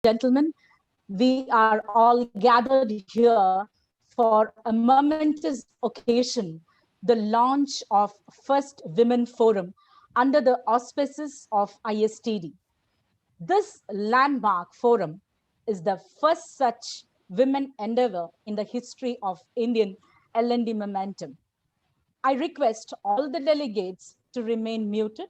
gentlemen, we are all gathered here for a momentous occasion, the launch of First Women Forum under the auspices of ISTD. This landmark forum is the first such women endeavor in the history of Indian L&D momentum. I request all the delegates to remain muted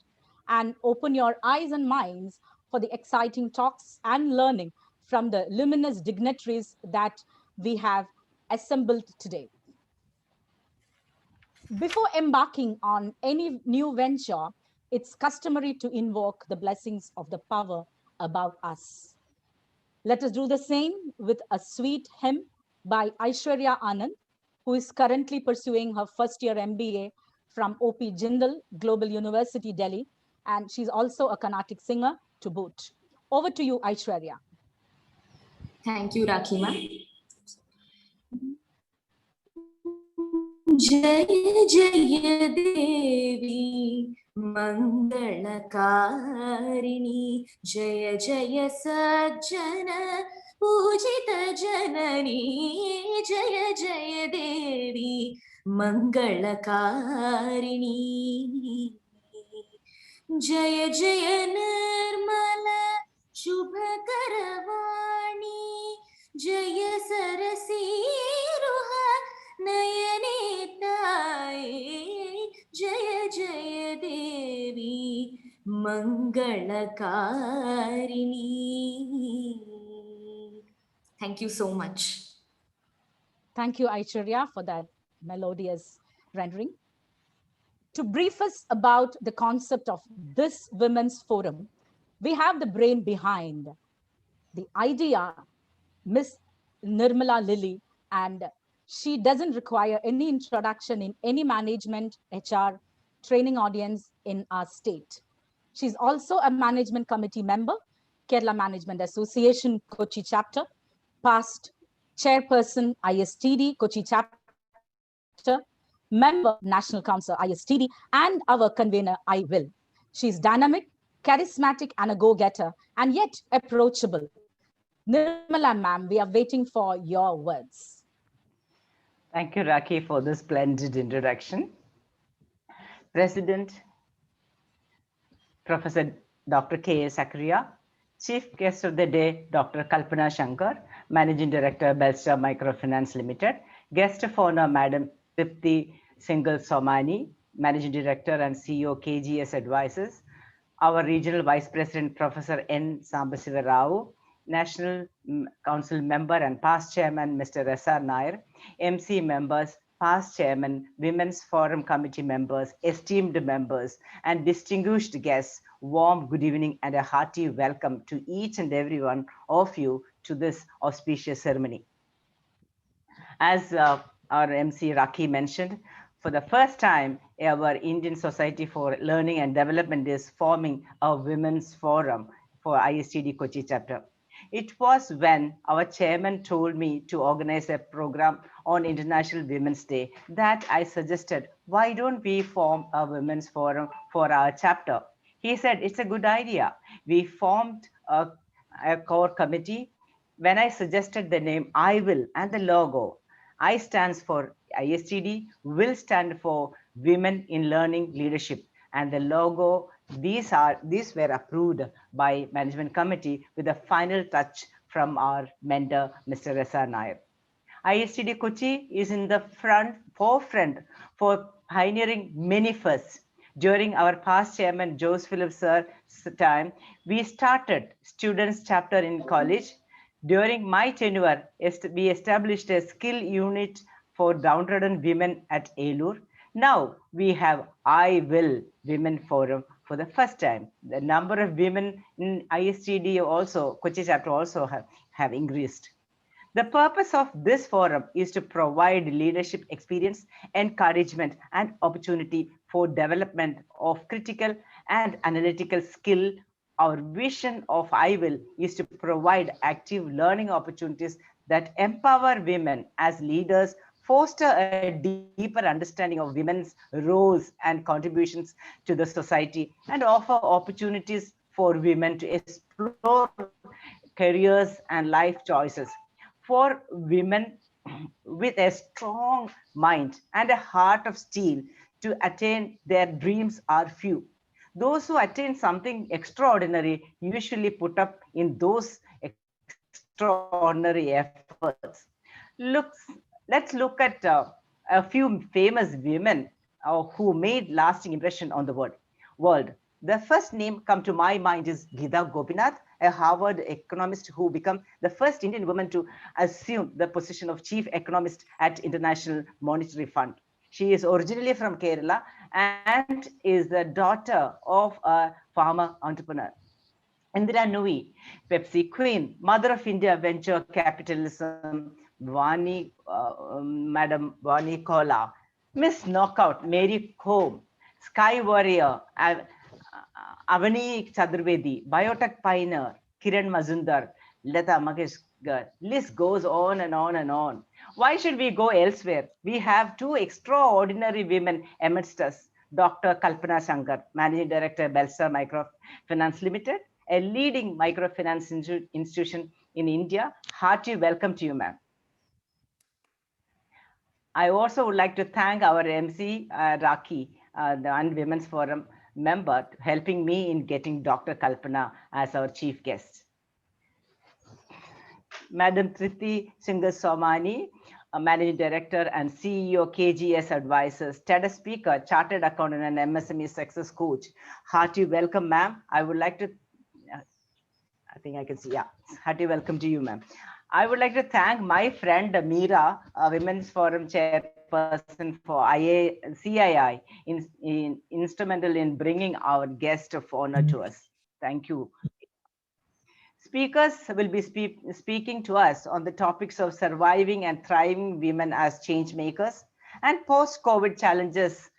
and open your eyes and minds for the exciting talks and learning from the luminous dignitaries that we have assembled today. Before embarking on any new venture, it's customary to invoke the blessings of the power above us. Let us do the same with a sweet hymn by Aishwarya Anand, who is currently pursuing her first year MBA from OP Jindal Global University, Delhi, and she's also a Carnatic singer to boot. Over to you, Aishwarya. Thank you, Rakima. Jaya Jaya Devi Mangalakarini Jaya Jaya Sajjana Pujita Janani Jaya Jaya Devi Mangalakarini Jaya Jaya Nirmala Shubhakaravani Jaya Sarasiruha Nayanetaye Jaya Jaya Devi Mangalakarini. Thank you so much. Thank you, Aishwarya, for that melodious rendering. To brief us about the concept of this Women's Forum, we have the brain behind the idea, Miss Nirmala Lilly, and she doesn't require any introduction in any management, HR, training audience in our state. She's also a management committee member, Kerala Management Association Kochi chapter, past chairperson ISTD Kochi chapter, member National Council ISTD, and our convener I Will. She's dynamic, charismatic, and a go-getter, and yet approachable. Nirmala ma'am, we are waiting for your words. Thank you, Raki, for this splendid introduction. President, Professor Dr. K. A. Sakriya, Chief Guest of the Day, Dr. Kalpana Shankar, Managing Director, Belstar Microfinance Limited, Guest of Honor, Madam Tripti Singhal Somani, Managing Director and CEO, KGS Advisors, our Regional Vice President, Professor N. Sambasiva Rao, National Council Member and past Chairman, Mr. S.R. Nair, MC members, past Chairman, Women's Forum Committee members, esteemed members, and distinguished guests, warm good evening and a hearty welcome to each and every one of you to this auspicious ceremony. As our MC Raki mentioned, for the first time, our Indian Society for Learning and Development is forming a Women's Forum for ISTD Kochi chapter. It was when our chairman told me to organize a program on International Women's Day that I suggested, why don't we form a Women's Forum for our chapter? He said, it's a good idea. We formed a core committee. When I suggested the name I Will and the logo, I stands for ISTD, Will stand for Women in Learning Leadership, and the logo, these were approved by management committee with a final touch from our mentor, Mr. S.R. Nair. ISTD Kochi is in the forefront for pioneering many firsts. During our past chairman, Jose Philip Sir's time, we started students chapter in college. During my tenure, we established a skill unit for downtrodden women at Elur. Now we have I Will Women Forum for the first time. The number of women in ISTD also, Kochi chapter also have increased. The purpose of this forum is to provide leadership experience, encouragement, and opportunity for development of critical and analytical skill. Our vision of I Will is to provide active learning opportunities that empower women as leaders, foster a deeper understanding of women's roles and contributions to the society, and offer opportunities for women to explore careers, and life choices. For women with a strong mind and a heart of steel to attain their dreams are few. Those who attain something extraordinary usually put up in those extraordinary efforts. Let's look at a few famous women who made lasting impression on the world. The first name come to my mind is Geeta Gopinath, a Harvard economist who became the first Indian woman to assume the position of chief economist at International Monetary Fund. She is originally from Kerala and is the daughter of a farmer entrepreneur. Indira Nui, Pepsi Queen, Mother of India Venture Capitalism, Madam Vani Kola, Miss Knockout, Mary Kom, Sky Warrior, Avani Chaturvedi, Biotech Pioneer, Kiran Mazumdar, Lata Mangeshkar. List goes on and on and on. Why should we go elsewhere? We have two extraordinary women amidst us. Dr. Kalpana Shankar, Managing Director, Belstar Microfinance Limited, a leading microfinance institution in India. Hearty welcome to you, ma'am. I also would like to thank our MC, Raki, the Women's Forum member, helping me in getting Dr. Kalpana as our chief guest. Madam Triti Singhal Somani, Managing Director and CEO, KGS Advisors, TED speaker, Chartered Accountant and MSME Success Coach. Hearty welcome, ma'am. I would like to, I think I can see, yeah. Hearty welcome to you, ma'am. I would like to thank my friend Meera, Women's Forum Chairperson for CII, instrumental in bringing our guest of honor to us. Thank you. Speakers will be speaking to us on the topics of surviving and thriving women as change makers and post-COVID challenges,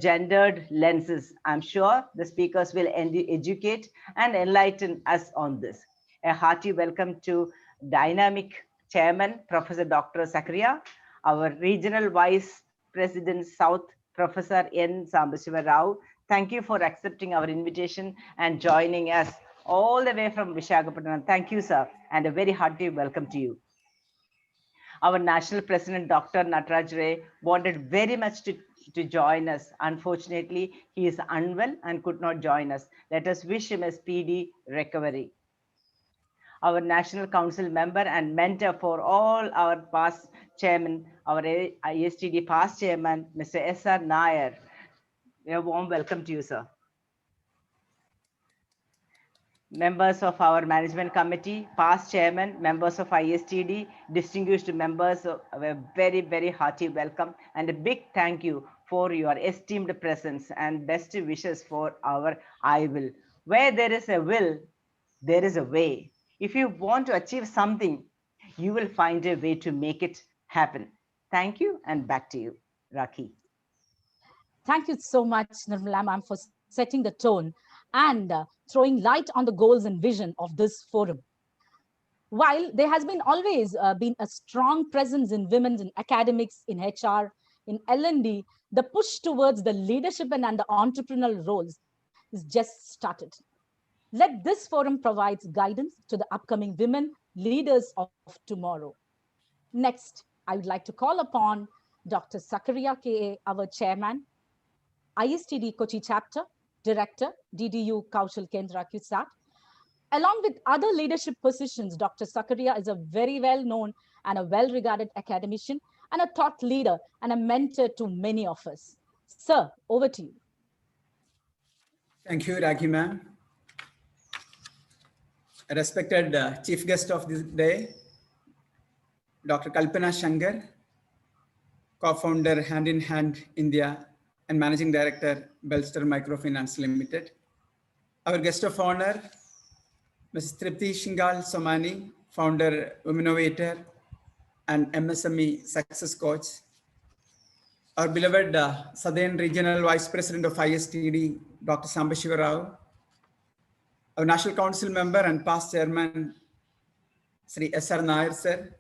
gendered lenses. I'm sure the speakers will educate and enlighten us on this. A hearty welcome to Dynamic Chairman, Professor Dr. Sakaria, our Regional Vice President South, Professor N. Sambasiva Rao. Thank you for accepting our invitation and joining us all the way from Visakhapatnam. Thank you, sir, and a very hearty welcome to you. Our National President, Dr. Nataraj Ray, wanted very much to join us. Unfortunately, he is unwell and could not join us. Let us wish him a speedy recovery. Our National Council member and mentor for all our past chairman, our ISTD past chairman, Mr. S.R. Nair. A warm welcome to you, sir. Members of our management committee, past chairman, members of ISTD, distinguished members, a very, very hearty welcome and a big thank you for your esteemed presence and best wishes for our I will. Where there is a will, there is a way. If you want to achieve something, you will find a way to make it happen. Thank you, and back to you, Raki. Thank you so much, Nirmala ma'am, for setting the tone and throwing light on the goals and vision of this forum. While there has been always been a strong presence in women in academics, in HR, in L&D, the push towards the leadership and the entrepreneurial roles is just started. Let this forum provide guidance to the upcoming women leaders of tomorrow. Next, I would like to call upon Dr. Sakaria K.A., our chairman, ISTD Kochi chapter, director, DDU Kaushal Kendra CUSAT. Along with other leadership positions, Dr. Sakaria is a very well-known and a well-regarded academician and a thought leader and a mentor to many of us. Sir, over to you. Thank you, Raki ma'am. Respected chief guest of this day, Dr. Kalpana Shankar, co-founder Hand in Hand India and Managing Director, Belstar Microfinance Limited. Our guest of honor, Ms. Tripti Singhal Somani, founder, Womenovator and MSME Success Coach. Our beloved Southern Regional Vice President of ISTD, Dr. Sambasiva Rao. Our National Council member and past chairman, Sri S.R. Nair sir.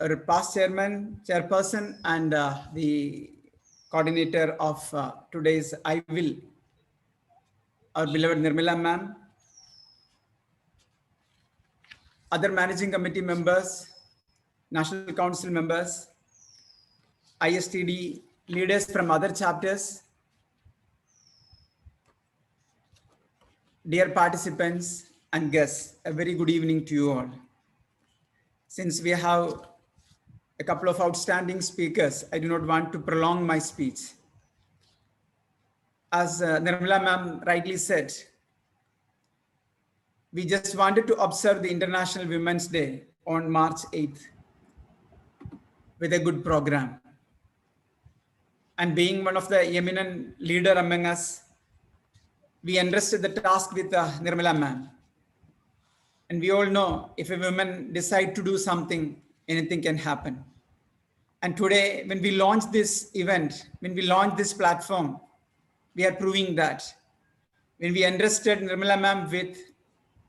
Our past chairperson and the coordinator of today's I Will, our beloved Nirmala ma'am. other managing committee members, National Council members, ISTD leaders from other chapters, dear participants and guests, a very good evening to you all. Since we have a couple of outstanding speakers, I do not want to prolong my speech. As Nirmala ma'am rightly said, we just wanted to observe the International Women's Day on March 8th with a good program. And being one of the eminent leader among us, we entrusted the task with Nirmala ma'am. And we all know if a woman decide to do something, anything can happen. And today, when we launch this event, when we launch this platform, we are proving that. When we entrusted Nirmala ma'am with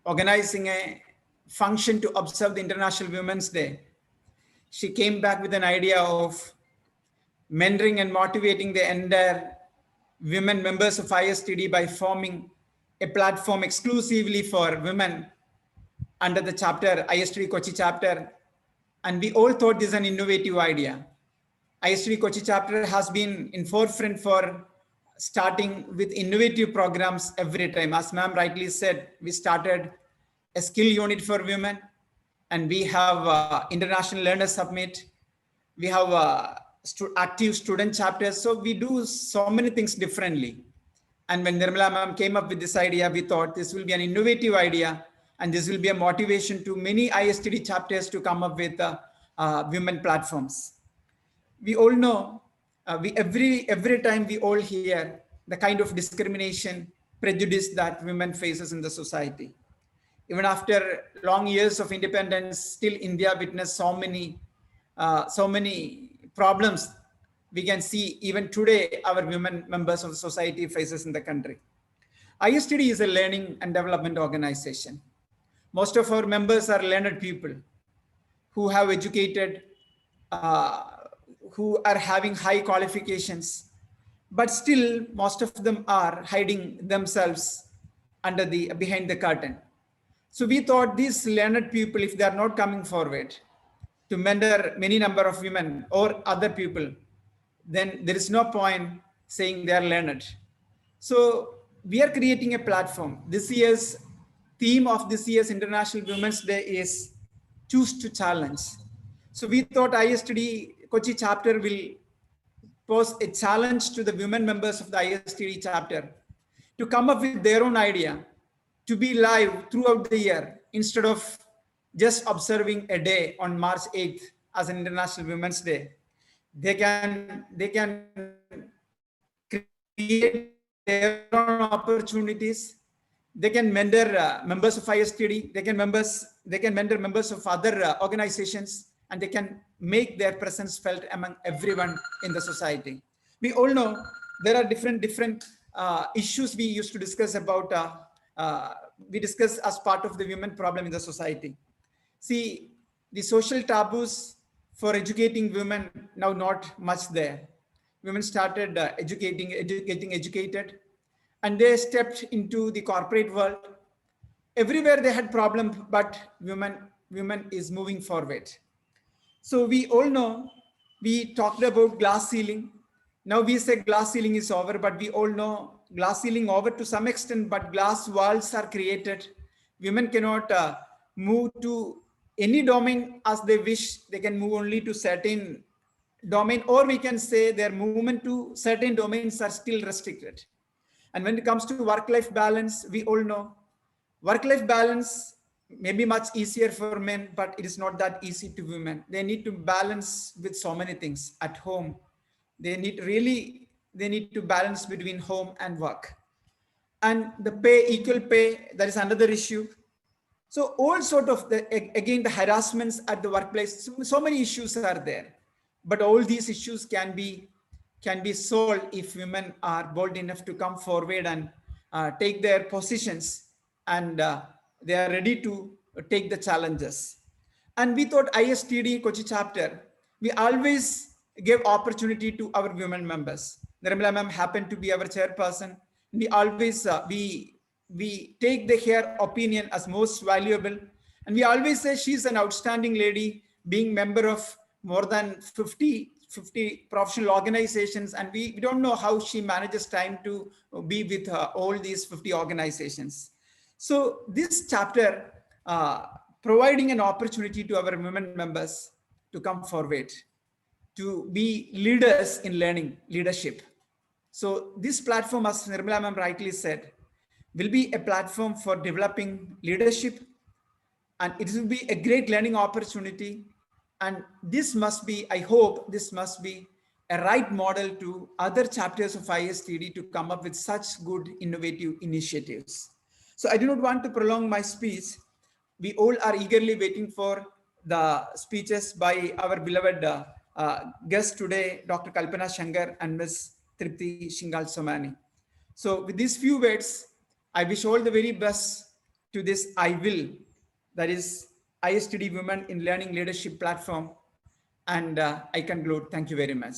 organizing a function to observe the International Women's Day, she came back with an idea of mentoring and motivating the entire women members of ISTD by forming a platform exclusively for women under the chapter, ISTD Kochi chapter. And we all thought this is an innovative idea. ISTD Kochi chapter has been in forefront for starting with innovative programs every time. As ma'am rightly said, we started a skill unit for women, and we have International Learner Summit. We have active student chapters. So we do so many things differently. And when Nirmala ma'am came up with this idea, we thought this will be an innovative idea, and this will be a motivation to many ISTD chapters to come up with women platforms. We all know, every time we all hear the kind of discrimination, prejudice that women faces in the society. Even after long years of independence, still India witnessed so many problems. We can see even today our women members of the society faces in the country. ISTD is a learning and development organization. Most of our members are learned people who have educated, who are having high qualifications, but still most of them are hiding themselves behind the curtain. So we thought these learned people, if they are not coming forward to mentor many number of women or other people, then there is no point saying they are learned. So we are creating a platform. This year's theme of this year's International Women's Day is choose to challenge. So we thought ISTD Kochi chapter will pose a challenge to the women members of the ISTD chapter to come up with their own idea, to be live throughout the year instead of just observing a day on March 8th as an International Women's Day. They can create their own opportunities. They can mentor members of ISTD. They can mentor members of other organizations, and they can make their presence felt among everyone in the society. We all know there are different issues we used to discuss about. We discuss as part of the women problem in the society. See, the social taboos for educating women now not much there. Women started getting educated, and they stepped into the corporate world. Everywhere they had problem, but women is moving forward. So we all know, we talked about glass ceiling. Now we say glass ceiling is over, but we all know glass ceiling over to some extent, but glass walls are created. Women cannot move to any domain as they wish. They can move only to certain domain, or we can say their movement to certain domains are still restricted. And when it comes to work-life balance, we all know work-life balance may be much easier for men, but it is not that easy to women. They need to balance with so many things at home. They need to balance between home and work. And the pay, equal pay, that is another issue. So all sort of the harassments at the workplace, so many issues are there. But all these issues can be solved if women are bold enough to come forward and take their positions, and they are ready to take the challenges. And we thought ISTD Kochi chapter, we always give opportunity to our women members. Nirmala ma'am happened to be our chairperson. We always we take her opinion as most valuable, And we always say she's an outstanding lady, being member of more than 50 professional organizations. And we don't know how she manages time to be with all these 50 organizations. So this chapter, providing an opportunity to our women members to come forward, to be leaders in learning, leadership. So this platform, as Nirmala ma'am rightly said, will be a platform for developing leadership, and it will be a great learning opportunity. And this must be, I hope, this must be a right model to other chapters of ISTD to come up with such good innovative initiatives. So I do not want to prolong my speech. We all are eagerly waiting for the speeches by our beloved guest today, Dr. Kalpana Shankar and Ms. Tripti Shingal Somani. So with these few words, I wish all the very best to this I Will, that is ISTD Women in Learning Leadership platform. And I conclude. Thank you very much.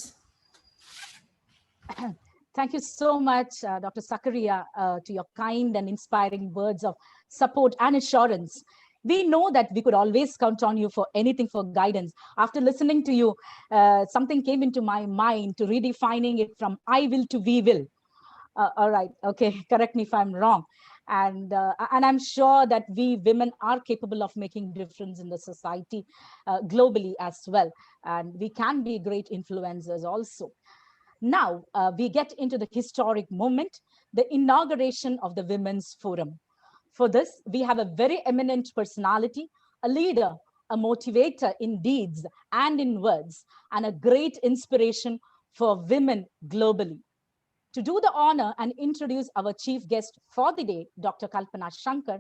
Thank you so much, Dr. Sakaria, to your kind and inspiring words of support and assurance. We know that we could always count on you for anything, for guidance. After listening to you, something came into my mind to redefining it from I will to we will. All right, okay, correct me if I'm wrong. And I'm sure that we women are capable of making difference in the society globally as well. And we can be great influencers also. Now, we get into the historic moment, the inauguration of the Women's Forum. For this, we have a very eminent personality, a leader, a motivator in deeds and in words, and a great inspiration for women globally. To do the honor and introduce our chief guest for the day, Dr. Kalpana Shankar,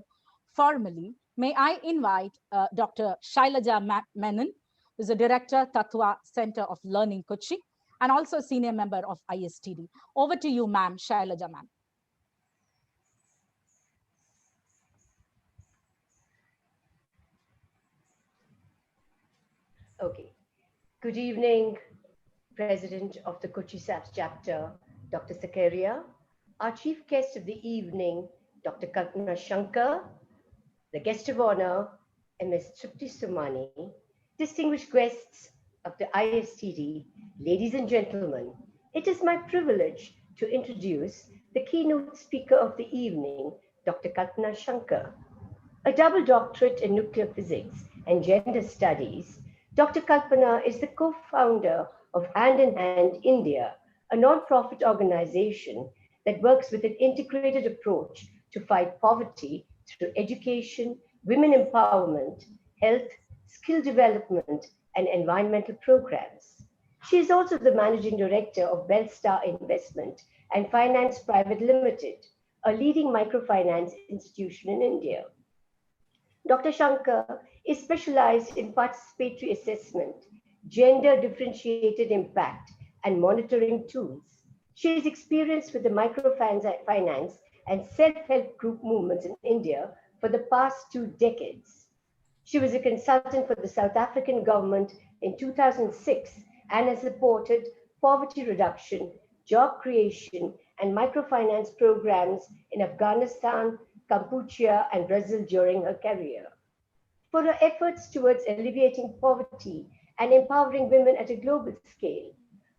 formally, may I invite Dr. Shailaja Menon, who is the Director, Tattva Center of Learning, Kochi, and also a senior member of ISTD. Over to you, ma'am, Shailaja ma'am. Okay. Good evening, President of the Kochi SAPS chapter, Dr. Sakaria, our chief guest of the evening, Dr. Kalpana Shankar, the guest of honor, Ms. Tripti Somani, distinguished guests of the ISTD, ladies and gentlemen, it is my privilege to introduce the keynote speaker of the evening, Dr. Kalpana Shankar. A double doctorate in nuclear physics and gender studies, Dr. Kalpana is the co-founder of Hand in Hand India, a non-profit organization that works with an integrated approach to fight poverty through education, women empowerment, health, skill development, and environmental programs. She is also the managing director of Bellstar Investment and Finance Private Limited, a leading microfinance institution in India. Dr. Shankar is specialized in participatory assessment, gender differentiated impact, and monitoring tools. She is experienced with the microfinance and self-help group movements in India for the past 2 decades. She was a consultant for the South African government in 2006 and has supported poverty reduction, job creation, and microfinance programs in Afghanistan, Cambodia, and Brazil during her career. For her efforts towards alleviating poverty and empowering women at a global scale,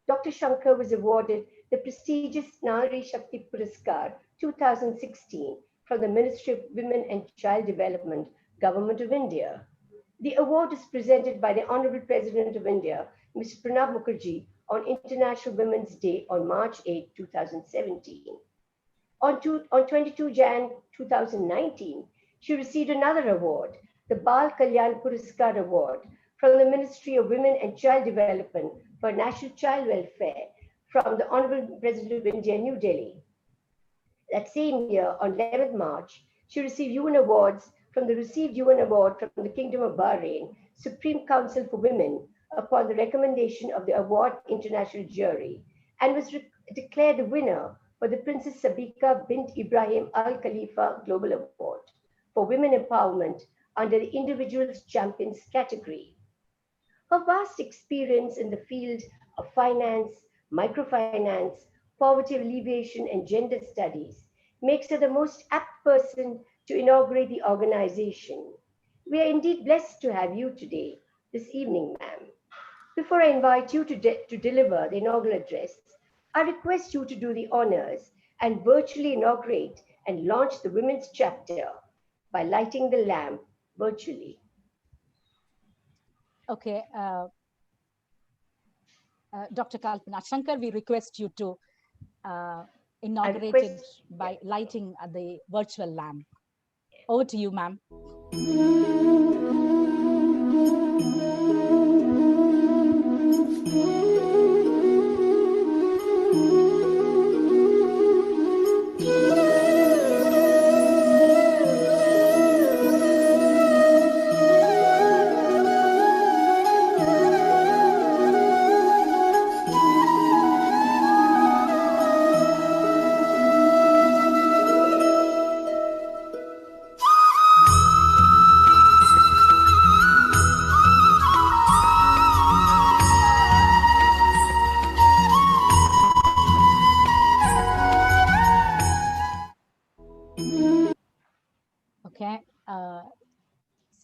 Dr. Shankar was awarded the prestigious Nari Shakti Puraskar 2016 from the Ministry of Women and Child Development, Government of India. The award is presented by the Honorable President of India, Mr. Pranab Mukherjee, on International Women's Day on March 8, 2017. On 22 Jan 2019, she received another award, the Bal Kalyan Puraskar Award, from the Ministry of Women and Child Development for National Child Welfare from the Honorable President of India, New Delhi. That same year, on 11th March, she received UN awards from the received UN Award from the Kingdom of Bahrain, Supreme Council for Women, upon the recommendation of the award international jury, and was declared the winner for the Princess Sabika bint Ibrahim Al Khalifa Global Award for Women Empowerment under the Individuals Champions category. Her vast experience in the field of finance, microfinance, poverty alleviation, and gender studies makes her the most apt person to inaugurate the organization. We are indeed blessed to have you today, this evening, ma'am. Before I invite you to deliver the inaugural address, I request you to do the honors and virtually inaugurate and launch the women's chapter by lighting the lamp virtually. Okay, Dr. Kalpana Shankar, we request you to inaugurate it by lighting the virtual lamp. Over to you, ma'am. Okay,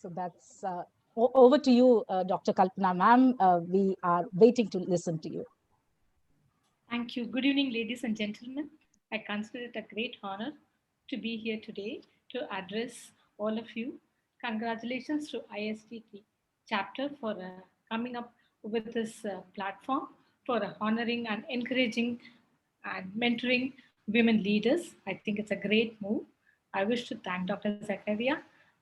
so that's over to you, Dr. Kalpana, ma'am. We are waiting to listen to you. Thank you. Good evening, ladies and gentlemen. I consider it a great honor to be here today to address all of you. Congratulations to ISTD chapter for coming up with this platform for honoring and encouraging and mentoring women leaders. I think it's a great move. I wish to thank Dr. Zakaria,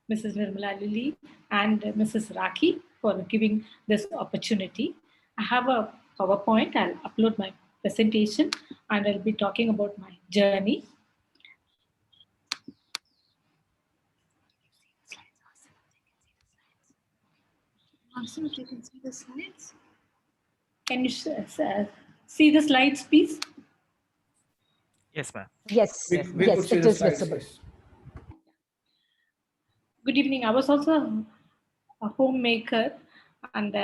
Mrs. Nirmala Lili, and Mrs. Raki for giving this opportunity. I have a PowerPoint. I'll upload my presentation and I'll be talking about my journey. Awesome, if you can see the slides. Can you see the slides, please? Yes, ma'am. Yes, We yes, could see it the is slides, visible. yes. Good evening. I was also a homemaker and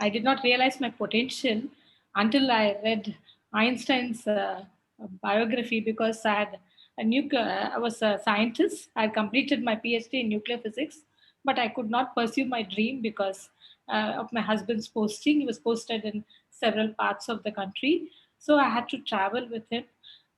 I did not realize my potential until I read Einstein's biography because I was a scientist. I completed my PhD in nuclear physics, but I could not pursue my dream because of my husband's posting. He was posted in several parts of the country. So I had to travel with him.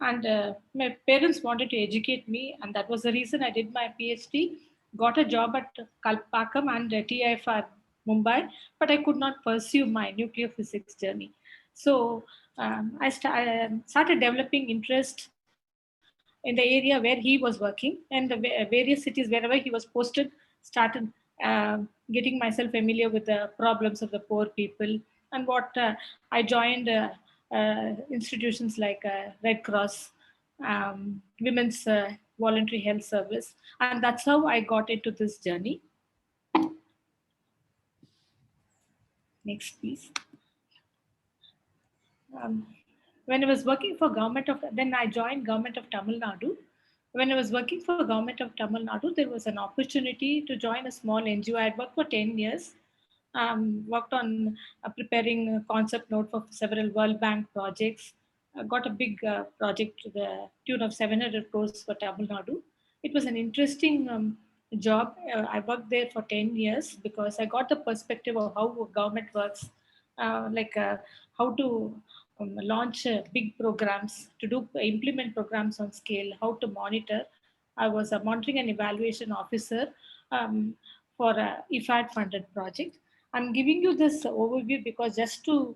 And my parents wanted to educate me, and that was the reason I did my PhD. Got a job at Kalpakam and TIFR Mumbai, but I could not pursue my nuclear physics journey. So I started developing interest in the area where he was working, and the various cities wherever he was posted, started getting myself familiar with the problems of the poor people. And what I joined institutions like Red Cross, Women's Voluntary Health Service, and that's how I got into this journey. Next, please. When I was working for then I joined government of Tamil Nadu. When I was working for government of Tamil Nadu, there was an opportunity to join a small NGO. I had worked for 10 years, worked on preparing a concept note for several World Bank projects. Got a big project to the tune of 700 crores for Tamil Nadu. It was an interesting job. I worked there for 10 years because I got the perspective of how government works, like how to launch big programs, to implement programs on scale, how to monitor. I was a monitoring and evaluation officer for a IFAD funded project. I'm giving you this overview because just to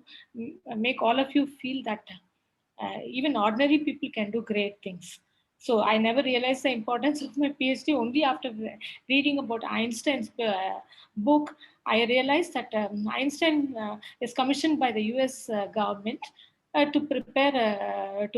make all of you feel that even ordinary people can do great things. So I never realized the importance of my PhD only after reading about Einstein's book. I realized that Einstein is commissioned by the US government to prepare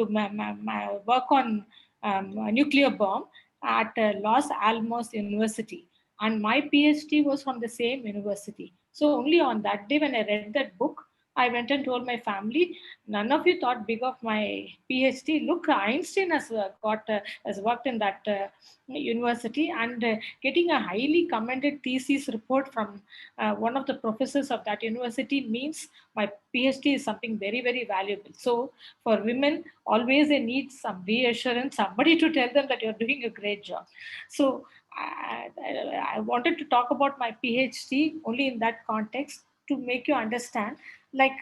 work on a nuclear bomb at Los Alamos University. And my PhD was from the same university. So only on that day when I read that book, I went and told my family, none of you thought big of my PhD. Look, Einstein has worked in that university, and getting a highly commended thesis report from one of the professors of that university means my PhD is something very, very valuable. So for women, always they need some reassurance, somebody to tell them that you're doing a great job. So I wanted to talk about my PhD only in that context to make you understand. Like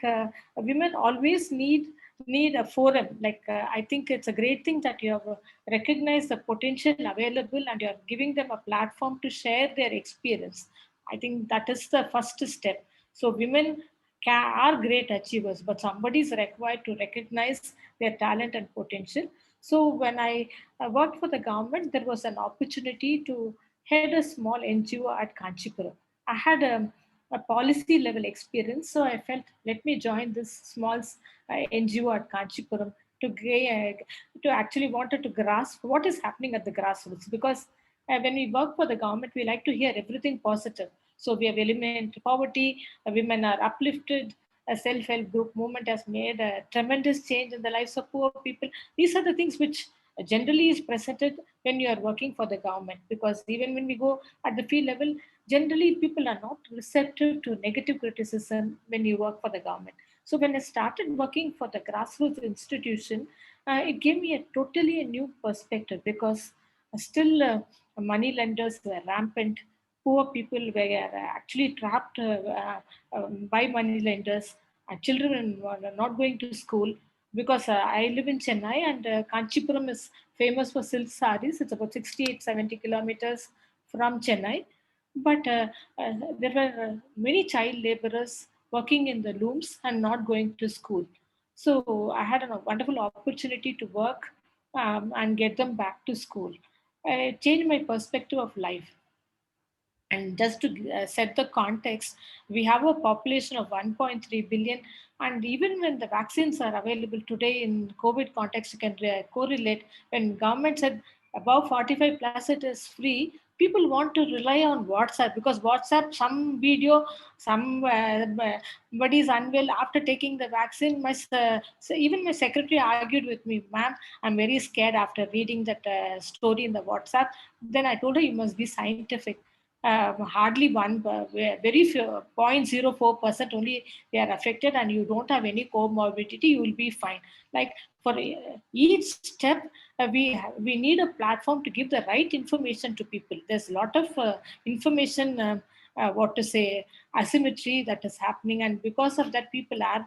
women always need a forum. Like I think it's a great thing that you have recognized the potential available and you are giving them a platform to share their experience. I think that is the first step. So women are great achievers, but somebody is required to recognize their talent and potential. So when I worked for the government, there was an opportunity to head a small NGO at Kanchipuram. I had a policy level experience, so I felt let me join this small NGO at Kanchipuram to actually wanted to grasp what is happening at the grassroots, because when we work for the government, we like to hear everything positive. So we have eliminated poverty, women are uplifted, a self-help group movement has made a tremendous change in the lives of poor people. These are the things which generally is presented when you are working for the government, because even when we go at the field level, generally people are not receptive to negative criticism when you work for the government. So when I started working for the grassroots institution, it gave me a totally a new perspective, because still money lenders were rampant. Poor people were actually trapped by money lenders. Children were not going to school, because I live in Chennai, and Kanchipuram is famous for silk sarees. It's about 68, 70 kilometers from Chennai. But there were many child laborers working in the looms and not going to school. So I had a wonderful opportunity to work and get them back to school. It changed my perspective of life. And just to set the context, we have a population of 1.3 billion. And even when the vaccines are available today in COVID context, you can correlate when government said above 45 plus it is free, people want to rely on WhatsApp, because WhatsApp, some video, somebody is unwell after taking the vaccine. So even my secretary argued with me, ma'am, I'm very scared after reading that story in the WhatsApp. Then I told her, you must be scientific. Hardly one, very few, 0.04% only they are affected, and you don't have any comorbidity, you will be fine. Like for each step, we need a platform to give the right information to people. There's a lot of information, what to say, asymmetry that is happening, and because of that, people are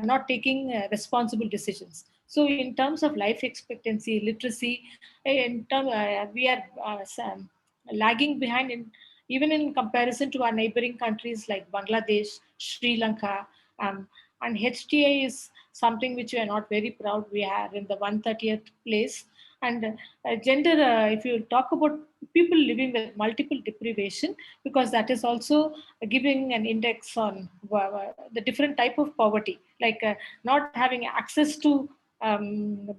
not taking responsible decisions. So in terms of life expectancy, literacy, we are lagging behind even in comparison to our neighboring countries like Bangladesh, Sri Lanka, and HTA is something which we are not very proud. We are in the 130th place. And gender, if you talk about people living with multiple deprivation, because that is also giving an index on the different type of poverty, like not having access to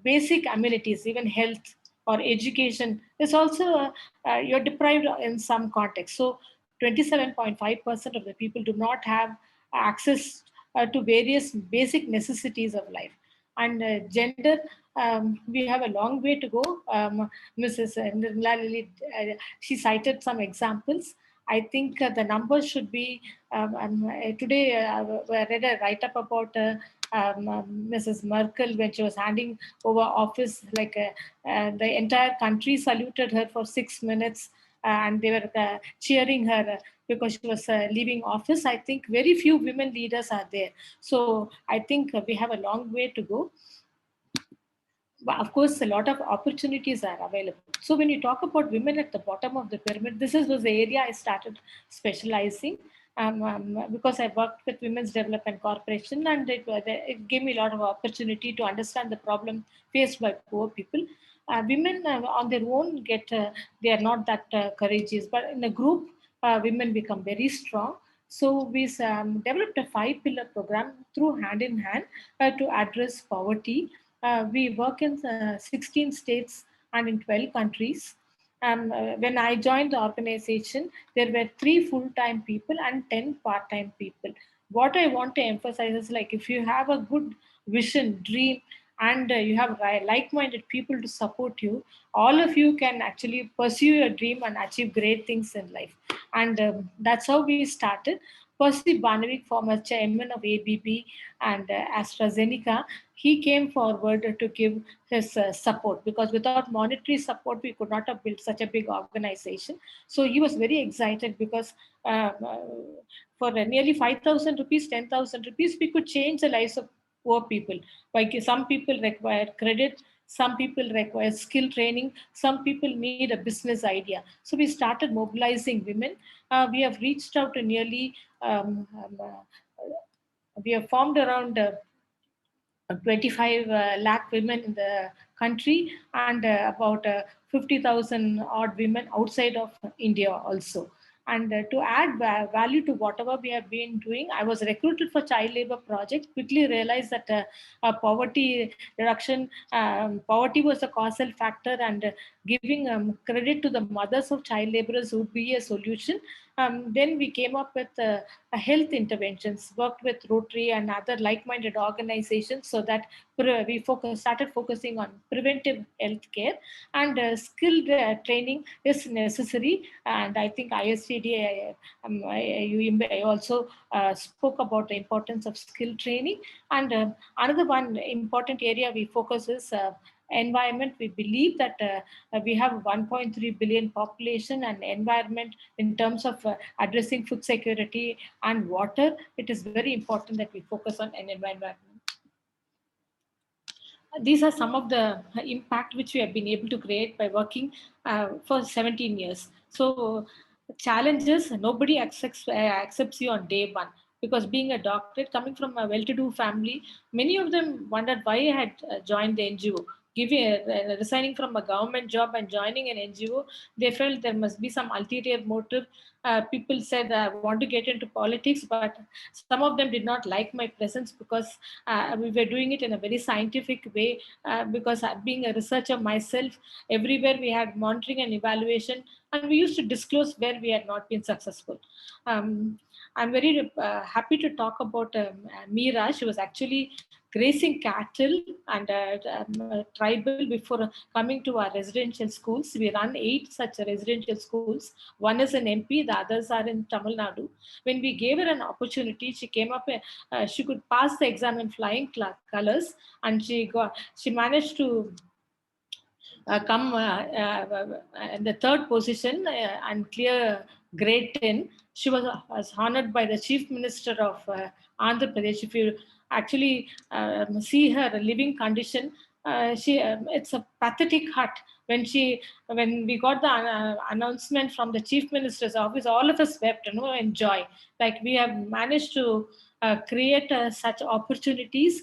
basic amenities, even health or education is also you're deprived in some context. So 27.5% of the people do not have access to various basic necessities of life. And gender, we have a long way to go. Mrs. Nirmala Lily, she cited some examples. I think the numbers should be. Today, I read a write up about Mrs. Merkel when she was handing over office. Like the entire country saluted her for 6 minutes, and they were cheering her because she was leaving office. I think very few women leaders are there. So I think we have a long way to go. But of course, a lot of opportunities are available. So when you talk about women at the bottom of the pyramid, was the area I started specializing, because I worked with Women's Development Corporation, and it gave me a lot of opportunity to understand the problem faced by poor people. Women on their own they are not that courageous, but in a group, women become very strong. So we developed a 5-pillar program through hand in hand to address poverty. We work in 16 states and in 12 countries. When I joined the organization, there were 3 full-time people and 10 part-time people. What I want to emphasize is, like, if you have a good vision, dream, and you have like-minded people to support you, all of you can actually pursue your dream and achieve great things in life. And that's how we started. Percy Barnevik, former chairman of ABB and AstraZeneca, he came forward to give his support, because without monetary support, we could not have built such a big organization. So he was very excited because uh, uh, for nearly 5,000 rupees, 10,000 rupees, we could change the lives of poor people. Like some people require credit, some people require skill training, some people need a business idea. So we started mobilizing women. We have reached out to nearly we have formed around 25 lakh women in the country, and about 50,000 odd women outside of India also. And to add value to whatever we have been doing, I was recruited for child labor project. Quickly realized that poverty reduction, poverty was a causal factor, and giving credit to the mothers of child laborers would be a solution. Then we came up with health interventions, worked with Rotary and other like-minded organizations, so that started focusing on preventive health care, and skilled training is necessary. And I think ISTD, I also spoke about the importance of skill training. And another one important area we focus is environment. We believe that we have 1.3 billion population, and environment in terms of addressing food security and water, it is very important that we focus on an environment. These are some of the impact which we have been able to create by working for 17 years. So challenges, nobody accepts you on day one, because being a doctorate, coming from a well-to-do family, many of them wondered why I had joined the NGO. Resigning from a government job and joining an NGO, they felt there must be some ulterior motive. People said, I want to get into politics, but some of them did not like my presence, because we were doing it in a very scientific way. Because being a researcher myself, everywhere we had monitoring and evaluation, and we used to disclose where we had not been successful. I'm very happy to talk about Meera. She was actually grazing cattle and tribal before coming to our residential schools. We run 8 such residential schools. One is in MP, the others are in Tamil Nadu. When we gave her an opportunity, she came up, she could pass the exam in flying colors, and she managed to come in the third position and clear grade 10. She was honored by the Chief Minister of Andhra Pradesh. If you actually see her living condition, it's a pathetic hut. When we got the announcement from the Chief Minister's office, all of us wept, in joy. Like, we have managed to create such opportunities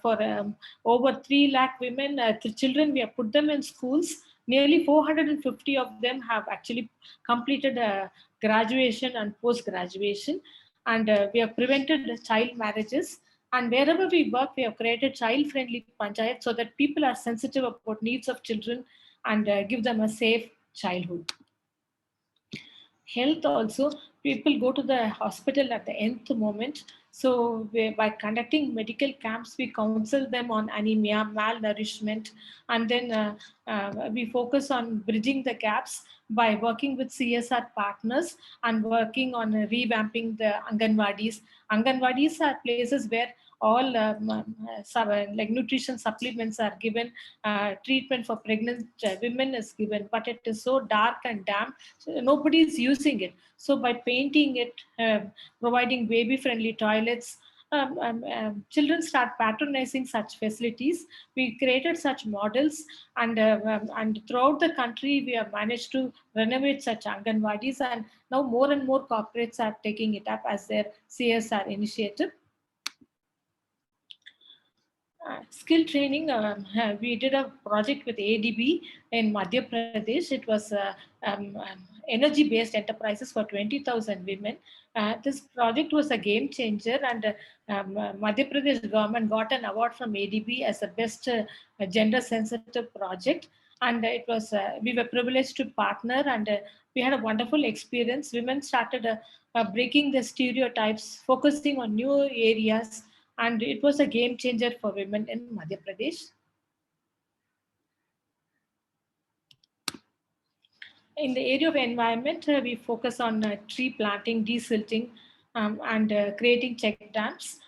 for over 3 lakh women, children. We have put them in schools. Nearly 450 of them have actually completed graduation and post graduation. And we have prevented child marriages. And wherever we work, we have created child friendly panchayat, so that people are sensitive about needs of children, and give them a safe childhood. Health also, people go to the hospital at the nth moment. So by conducting medical camps, we counsel them on anemia, malnourishment, and then we focus on bridging the gaps by working with CSR partners and working on revamping the Anganwadis. Anganwadis are places where all like nutrition supplements are given, treatment for pregnant women is given, but it is so dark and damp, so nobody is using it. So by painting it, providing baby friendly toilets, children start patronizing such facilities. We created such models, and throughout the country we have managed to renovate such Anganwadis, and now more and more corporates are taking it up as their CSR initiative. Skill training, we did a project with ADB in Madhya Pradesh. It was energy based enterprises for 20,000 women. This project was a game changer, and Madhya Pradesh government got an award from ADB as the best gender sensitive project. And it was we were privileged to partner, and we had a wonderful experience. Women started breaking the stereotypes, focusing on new areas, and it was a game changer for women in Madhya Pradesh. In the area of environment, we focus on tree planting, desilting, and creating check dams.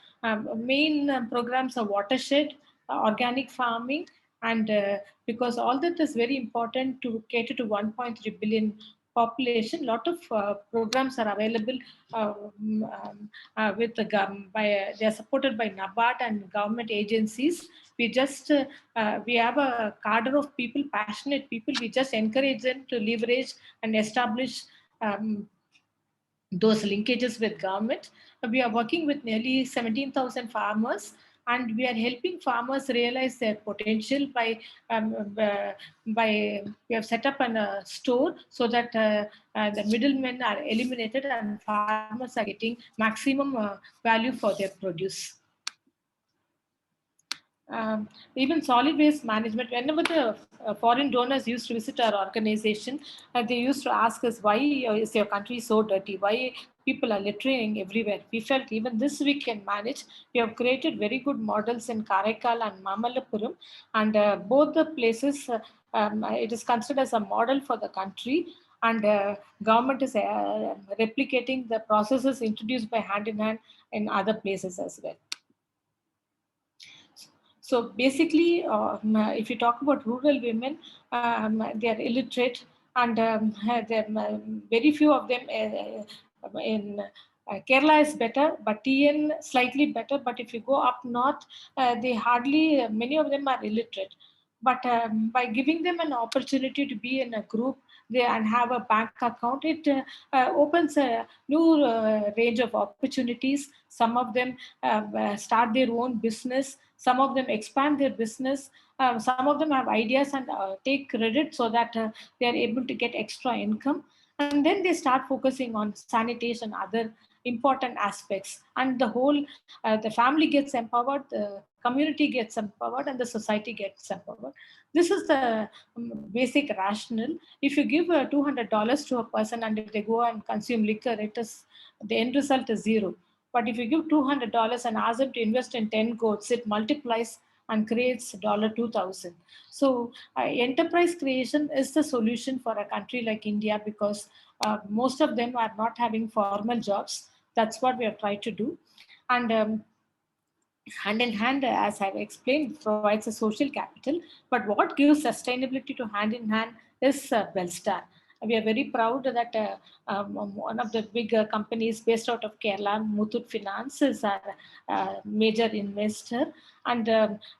Main programs are watershed, organic farming, and because all that is very important to cater to 1.3 billion population. Lot of programs are available with the they are supported by NABARD and government agencies. We have a cadre of people, passionate people. We just encourage them to leverage and establish those linkages with government. We are working with nearly 17,000 farmers, and we are helping farmers realize their potential by we have set up a store so that the middlemen are eliminated and farmers are getting maximum value for their produce. Even solid waste management, whenever the foreign donors used to visit our organization, they used to ask us, why is your country so dirty? Why people are littering everywhere? We felt even this we can manage. We have created very good models in Karaikal and Mamallapuram, and both the places, it is considered as a model for the country, and government is replicating the processes introduced by Hand in Hand in other places as well. So basically, if you talk about rural women, they are illiterate, and very few of them in Kerala is better, but TN slightly better. But if you go up north, they hardly, many of them are illiterate. But by giving them an opportunity to be in a group and have a bank account, it opens a new range of opportunities. Some of them start their own business. Some of them expand their business. Some of them have ideas and take credit so that they are able to get extra income. And then they start focusing on sanitation, other important aspects. And the family gets empowered, the community gets empowered, and the society gets empowered. This is the basic rationale. If you give $200 to a person and if they go and consume liquor, the end result is zero. But if you give $200 and ask them to invest in 10 goats, it multiplies and creates $2,000. So enterprise creation is the solution for a country like India, because most of them are not having formal jobs. That's what we have tried to do. And Hand in Hand, as I've explained, provides a social capital. But what gives sustainability to Hand in Hand is Belstar. We are very proud that one of the big companies based out of Kerala, Muthoot Finance, is our major investor. And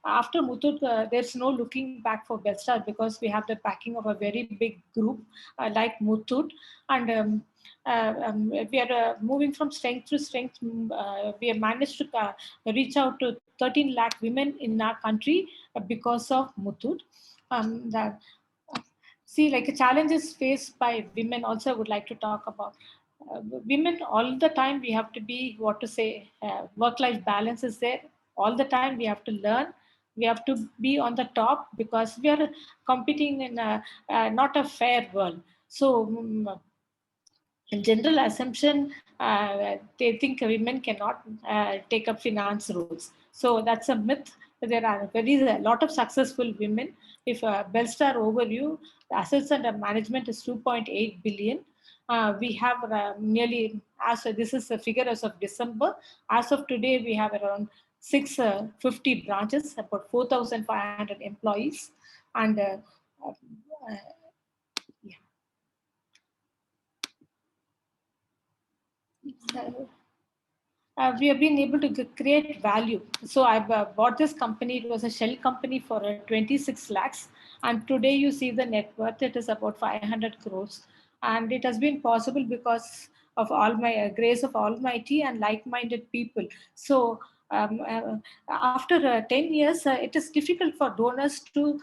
after Muthoot, there's no looking back for Belstar, because we have the backing of a very big group like Muthoot. And we are moving from strength to strength. We have managed to reach out to 13 lakh women in our country because of Muthoot. See, like challenges faced by women also I would like to talk about. Women all the time, we have to be, work-life balance is there. All the time we have to learn. We have to be on the top, because we are competing in not a fair world. So in general assumption, they think women cannot take up finance roles. So that's a myth. There are a lot of successful women. If Belstar overview, the assets under management is 2.8 billion. We have nearly, this is the figure as of December. As of today, we have around 650 branches, about 4,500 employees. And we have been able to create value. So I bought this company. It was a shell company for 26 lakhs. And today you see the net worth, it is about 500 crores. And it has been possible because of grace of Almighty and like-minded people. So after 10 years, it is difficult for donors to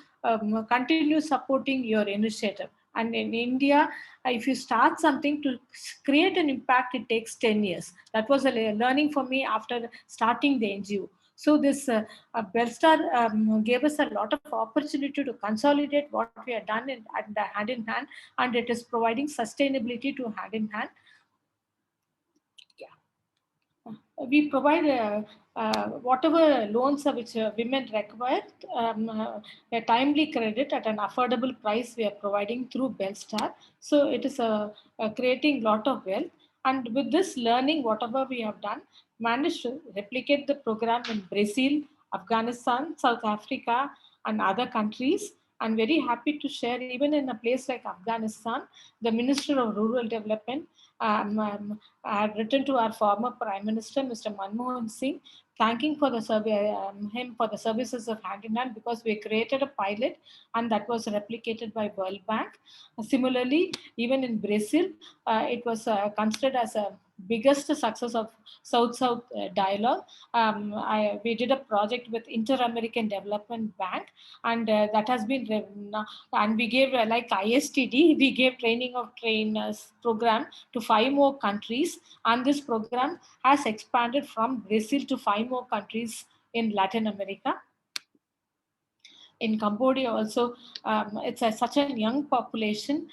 continue supporting your initiative. And in India, if you start something to create an impact, it takes 10 years. That was a learning for me after starting the NGO. So this Belstar gave us a lot of opportunity to consolidate what we have done Hand in Hand, and it is providing sustainability to Hand in Hand. We provide whatever loans which women require, a timely credit at an affordable price we are providing through Belstar. So it is creating a lot of wealth. And with this learning, whatever we have done, managed to replicate the program in Brazil, Afghanistan, South Africa, and other countries. I'm very happy to share, even in a place like Afghanistan, the Minister of Rural Development had written to our former Prime Minister, Mr. Manmohan Singh, thanking for the him for the services of hand in hand, because we created a pilot and that was replicated by World Bank. Similarly, even in Brazil, it was considered as a biggest success of South-South dialogue. We did a project with Inter-American Development Bank, and that has been, and we gave like ISTD, we gave training of trainers program to 5 more countries, and this program has expanded from Brazil to 5 more countries in Latin America. In Cambodia also, it's such a young population.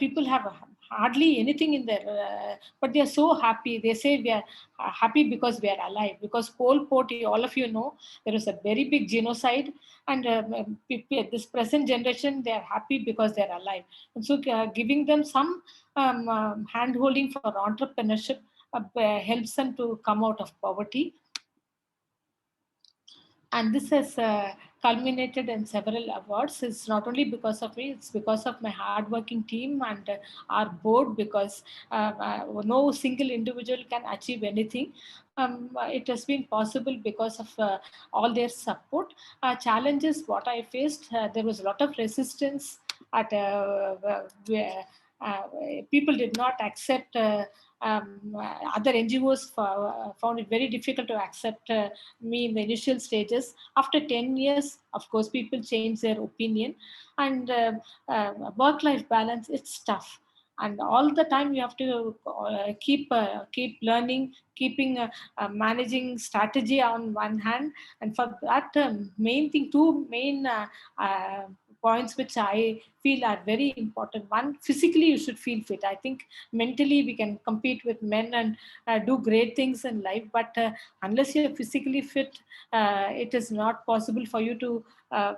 People have hardly anything in their, but they are so happy. They say we are happy because we are alive. Because Pol Pot, all of you know, there was a very big genocide, and this present generation, they are happy because they are alive. And so giving them some hand holding for entrepreneurship helps them to come out of poverty. And this has culminated in several awards. It's not only because of me, it's because of my hardworking team and our board, because no single individual can achieve anything. It has been possible because of all their support. Challenges what I faced, there was a lot of resistance at where people did not accept, other NGOs found it very difficult to accept me in the initial stages. After 10 years, of course, people change their opinion. And work-life balance, it's tough. And all the time you have to keep learning, keeping managing strategy on one hand. And for that, main thing, two main points which I feel are very important. One, physically you should feel fit. I think mentally we can compete with men and do great things in life, but unless you're physically fit, it is not possible for you to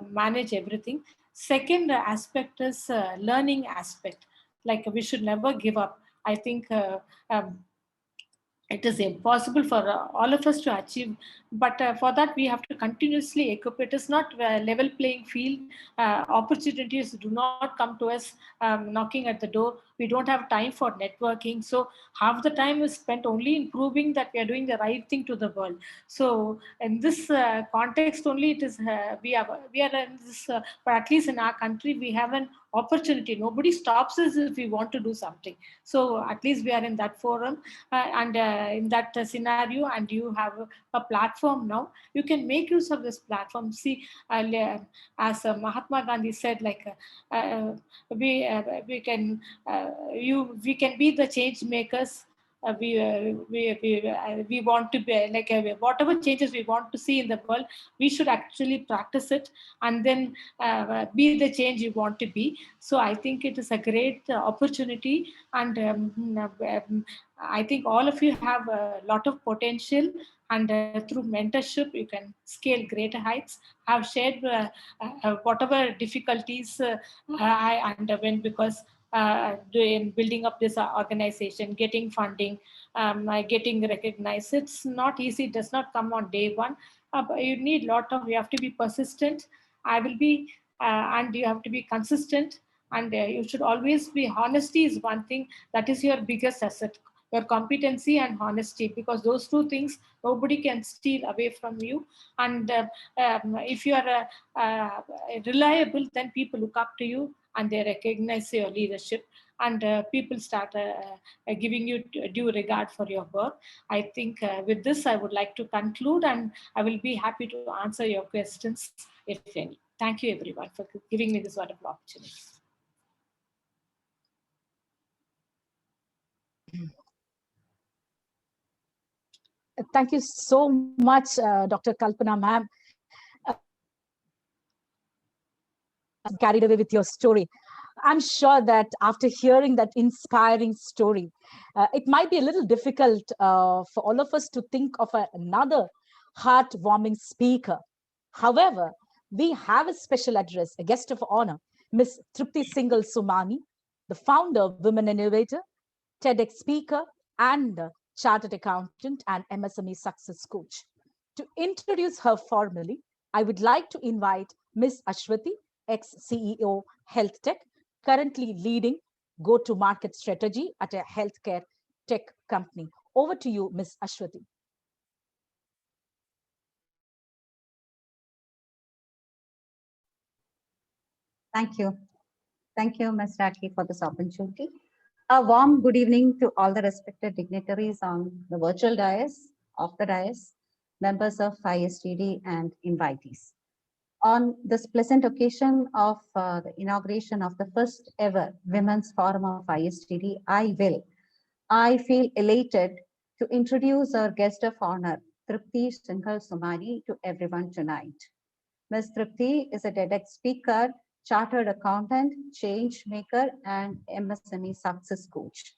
manage everything. Second aspect is learning aspect. Like, we should never give up. I think it is impossible for all of us to achieve, but for that we have to continuously equip. It is not a level playing field. Opportunities do not come to us knocking at the door. We don't have time for networking, so half the time is spent only in proving that we are doing the right thing to the world. So in this context only, it is we are in this, but at least in our country we have an opportunity. Nobody stops us if we want to do something. So at least we are in that forum, and in that scenario, and you have a platform now. You can make use of this platform. See, as Mahatma Gandhi said, like, we can be the change makers. We want to be like, whatever changes we want to see in the world, we should actually practice it, and then be the change you want to be. So I think it is a great opportunity, and I think all of you have a lot of potential, and through mentorship you can scale greater heights. I've shared whatever difficulties I underwent, because in building up this organization, getting funding, getting recognized. It's not easy. It does not come on day one. But you need a lot of, you have to be persistent. I will be, and you have to be consistent. And you should always be, honesty is one thing, that is your biggest asset, your competency and honesty, because those two things nobody can steal away from you. And if you are reliable, then people look up to you and they recognize your leadership, and people start giving you due regard for your work. I think with this I would like to conclude, and I will be happy to answer your questions if any. Thank you everyone for giving me this wonderful opportunity. Thank you so much, Dr. Kalpana ma'am. Carried away with your story. I'm sure that after hearing that inspiring story, it might be a little difficult for all of us to think of another heartwarming speaker. However, we have a special address, a guest of honor, Ms. Trupti Singhal Somani, the founder, women innovator, TEDx speaker, and chartered accountant and MSME success coach. To introduce her formally, I would like to invite Ms. Ashwati, ex-CEO Health Tech, currently leading go-to-market strategy at a healthcare tech company. Over to you, Ms. Ashwati. Thank you. Thank you, Ms. Raki, for this opportunity. A warm good evening to all the respected dignitaries on the virtual dais, off the dais, members of ISTD and invitees. On this pleasant occasion of the inauguration of the first ever Women's Forum of ISTD, I feel elated to introduce our guest of honor, Tripti Singhal Sumani, to everyone tonight. Ms. Tripti is a TEDx speaker, chartered accountant, change maker, and MSME success coach.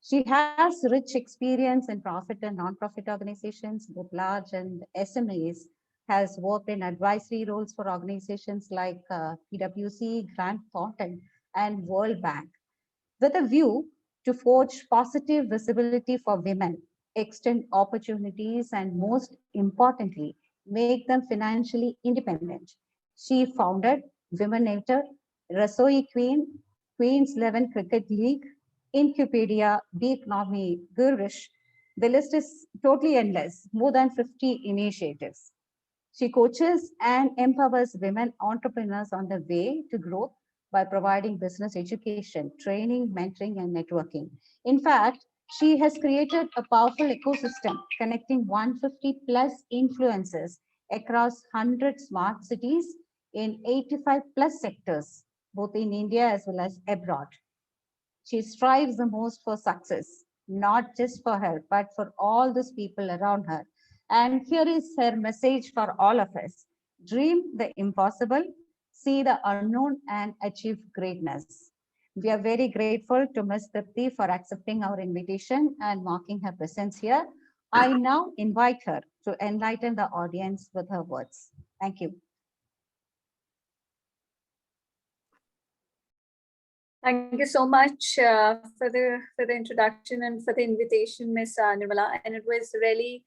She has rich experience in profit and non-profit organizations, both large and SMEs, has worked in advisory roles for organizations like PwC, Grant Thornton, and World Bank, with a view to forge positive visibility for women, extend opportunities, and most importantly, make them financially independent. She founded Womenator, Rasoi Queen, Queen's 11 Cricket League, Incupedia, Be Economy, Gurish. The list is totally endless, more than 50 initiatives. She coaches and empowers women entrepreneurs on the way to growth by providing business education, training, mentoring, and networking. In fact, she has created a powerful ecosystem connecting 150 plus influencers across 100 smart cities in 85 plus sectors, both in India as well as abroad. She strives the most for success, not just for her, but for all those people around her. And here is her message for all of us: dream the impossible, see the unknown, and achieve greatness. We are very grateful to Ms. Tripti for accepting our invitation and marking her presence here. I now invite her to enlighten the audience with her words. Thank you. Thank you so much for the introduction and for the invitation, Miss Nirmala. And it was really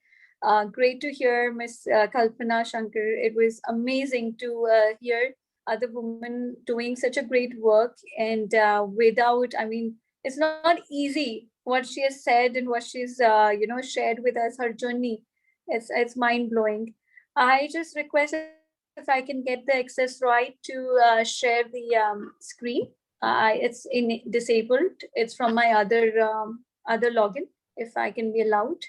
great to hear Miss Kalpana Shankar. It was amazing to hear other women doing such a great work. And I mean, it's not easy what she has said and what she's shared with us, her journey. It's mind blowing. I just request if I can get the access right to share the screen. It's disabled. It's from my other login. If I can be allowed,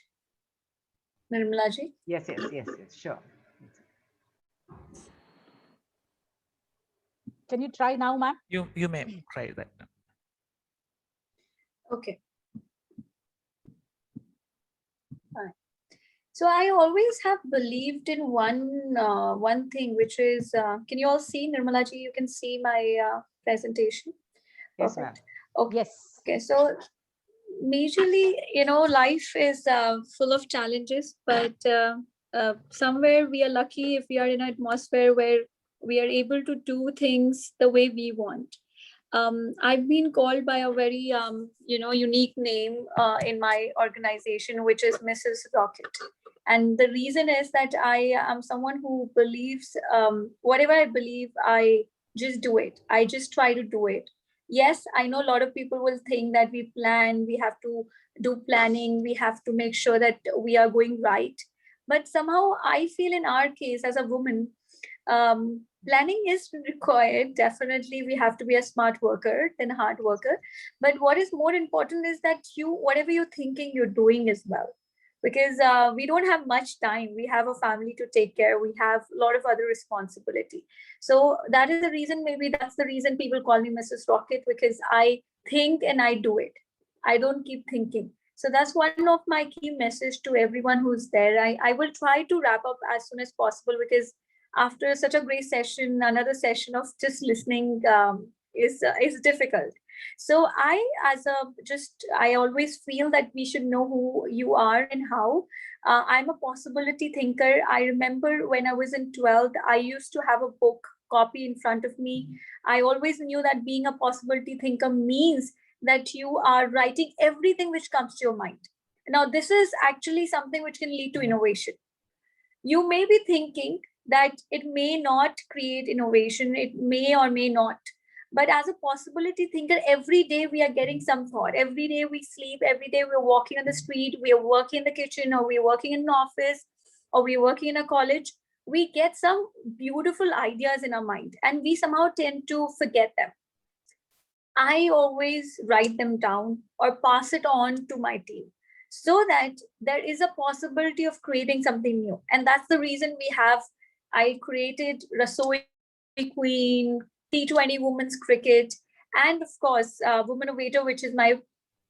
Nirmala ji. Yes, sure. Can you try now, ma'am? You may try that. Okay. Fine. So I always have believed in one thing, which is, can you all see, Nirmala ji? You can see my presentation. Yes, ma'am. Okay. Yes. Okay. So majorly, life is full of challenges, but somewhere we are lucky if we are in an atmosphere where we are able to do things the way we want. I've been called by a very unique name in my organization, which is Mrs. Rocket. And the reason is that I am someone who believes whatever I believe, I just do it. I just try to do it. Yes, I know a lot of people will think that we have to do planning, we have to make sure that we are going right. But somehow I feel in our case as a woman, planning is required. Definitely, we have to be a smart worker than a hard worker. But what is more important is that whatever you're thinking, you're doing as well. Because we don't have much time. We have a family to take care. We have a lot of other responsibility. So that is the reason, maybe that's the reason people call me Mrs. Rocket, because I think and I do it. I don't keep thinking. So that's one of my key message to everyone who's there. I will try to wrap up as soon as possible, because after such a great session, another session of just listening is difficult. So I always feel that we should know who you are and how. I'm a possibility thinker. I remember when I was in 12th, I used to have a book copy in front of me. I always knew that being a possibility thinker means that you are writing everything which comes to your mind. Now, this is actually something which can lead to innovation. You may be thinking that it may not create innovation, it may or may not. But as a possibility thinker, every day we are getting some thought. Every day we sleep, every day we're walking on the street, we are working in the kitchen, or we're working in an office, or we're working in a college. We get some beautiful ideas in our mind and we somehow tend to forget them. I always write them down or pass it on to my team so that there is a possibility of creating something new. And that's the reason I created Rasoi Queen, T20 Women's Cricket, and of course, Women Innovator, which is my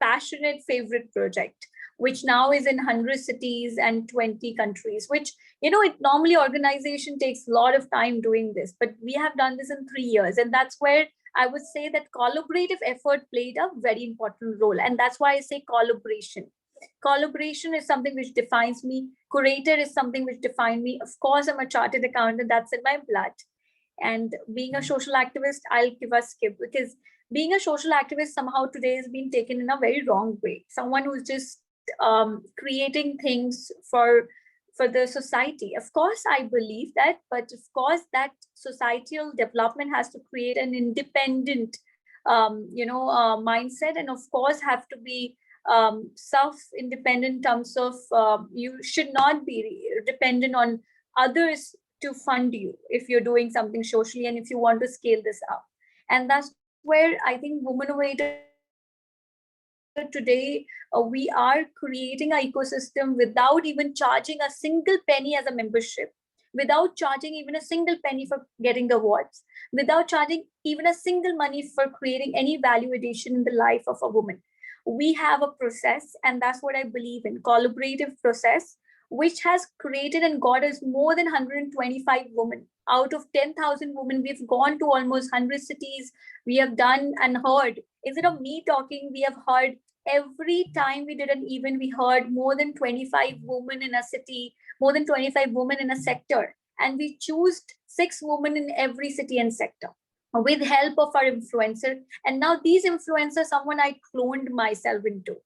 passionate favorite project, which now is in 100 cities and 20 countries, which, it normally organization takes a lot of time doing this, but we have done this in 3 years. And that's where I would say that collaborative effort played a very important role. And that's why I say collaboration. Collaboration is something which defines me. Curator is something which defines me. Of course, I'm a chartered accountant. That's in my blood. And being a social activist, I'll give a skip, because being a social activist somehow today has been taken in a very wrong way. Someone who's just creating things for the society. Of course, I believe that, but of course, that societal development has to create an independent, mindset, and of course, have to be self-independent in terms of you should not be dependent on others to fund you if you're doing something socially and if you want to scale this up. And that's where I think Women Innovator today, we are creating an ecosystem without even charging a single penny as a membership, without charging even a single penny for getting awards, without charging even a single money for creating any value addition in the life of a woman. We have a process, and that's what I believe in, collaborative process, which has created and got us more than 125 women. Out of 10,000 women, we've gone to almost 100 cities. We have done and heard. Instead of me talking, we have heard every time we did an event, we heard more than 25 women in a city, more than 25 women in a sector. And we chose 6 women in every city and sector with help of our influencer. And now these influencers, someone I cloned myself into.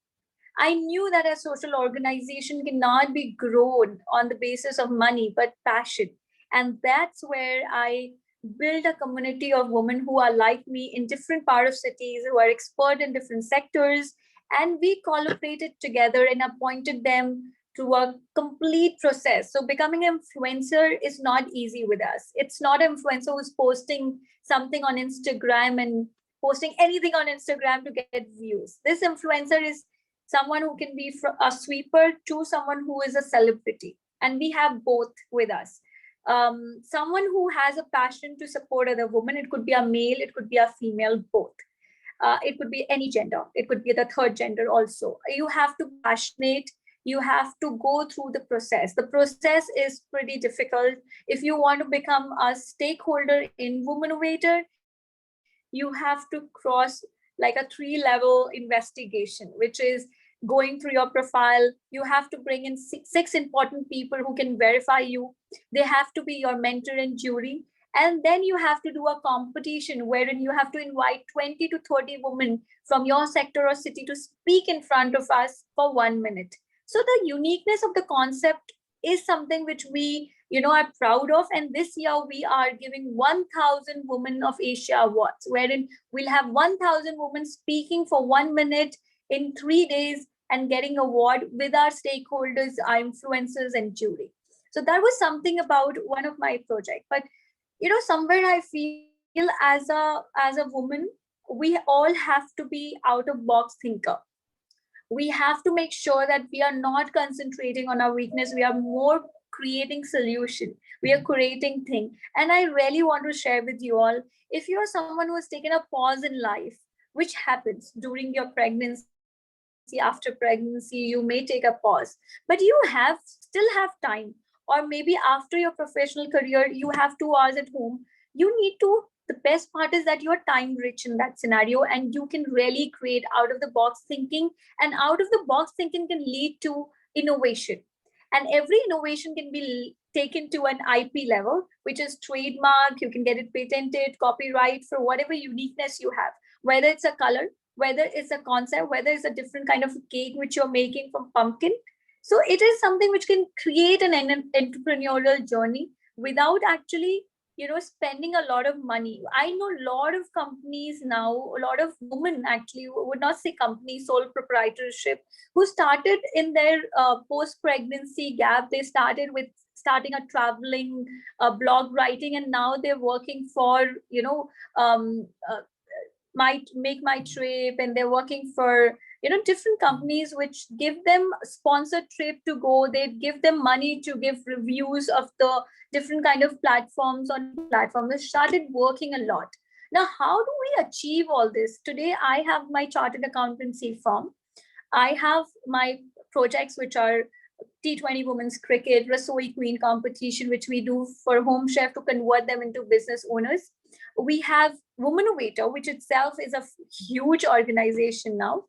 I knew that a social organization cannot be grown on the basis of money, but passion. And that's where I build a community of women who are like me in different parts of cities, who are expert in different sectors. And we collaborated together and appointed them to a complete process. So becoming an influencer is not easy with us. It's not an influencer who's posting something on Instagram and posting anything on Instagram to get views. This influencer is someone who can be a sweeper to someone who is a celebrity. And we have both with us. Someone who has a passion to support other women. It could be a male, it could be a female, both. It could be any gender. It could be the third gender also. You have to be passionate. You have to go through the process. The process is pretty difficult. If you want to become a stakeholder in Women Innovator, you have to cross like a 3-level investigation, which is going through your profile. You have to bring in six important people who can verify you. They have to be your mentor and jury. And then you have to do a competition wherein you have to invite 20 to 30 women from your sector or city to speak in front of us for 1 minute. So the uniqueness of the concept is something which we are proud of. And this year we are giving 1,000 Women of Asia Awards, wherein we'll have 1,000 women speaking for 1 minute in 3 days and getting award with our stakeholders, our influencers and jury. So that was something about one of my projects. But somewhere I feel as a woman, we all have to be out of box thinker. We have to make sure that we are not concentrating on our weakness. We are more creating solution. We are creating thing. And I really want to share with you all, if you're someone who has taken a pause in life, which happens during your pregnancy, after pregnancy, you may take a pause, but you still have time. Or maybe after your professional career, you have 2 hours at home. You need to, the best part is that you're time rich in that scenario and you can really create out of the box thinking, and out of the box thinking can lead to innovation. And every innovation can be taken to an IP level, which is trademark. You can get it patented, copyright for whatever uniqueness you have, whether it's a color, whether it's a concept, whether it's a different kind of cake which you're making from pumpkin. So it is something which can create an entrepreneurial journey without actually, spending a lot of money. I know a lot of companies now, a lot of women actually, would not say companies, sole proprietorship, who started in their post-pregnancy gap. They started with starting a traveling blog writing, and now they're working for, might make my trip, and they're working for different companies which give them a sponsored trip to go. They give them money to give reviews of the different kind of platforms. On platforms they started working a lot. Now how do we achieve all this? Today I have my chartered accountancy firm. I have my projects which are T20 women's cricket, Rasoi Queen competition, which we do for home chef to convert them into business owners. We have Womanovator, which itself is a huge organization now.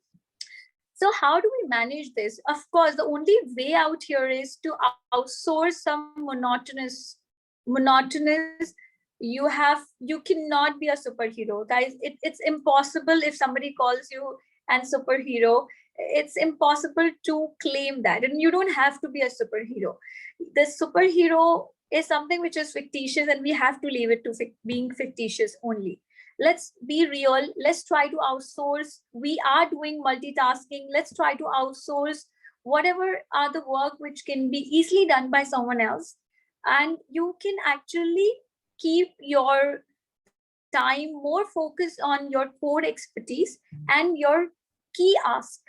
So how do we manage this? Of course, the only way out here is to outsource some monotonous. You cannot be a superhero, guys. It's impossible. If somebody calls you and superhero, it's impossible to claim that, and you don't have to be a superhero. The superhero is something which is fictitious, and we have to leave it to being fictitious only. Let's be real. Let's try to outsource. We are doing multitasking. Let's try to outsource whatever are the work which can be easily done by someone else, and you can actually keep your time more focused on your core expertise and your key ask.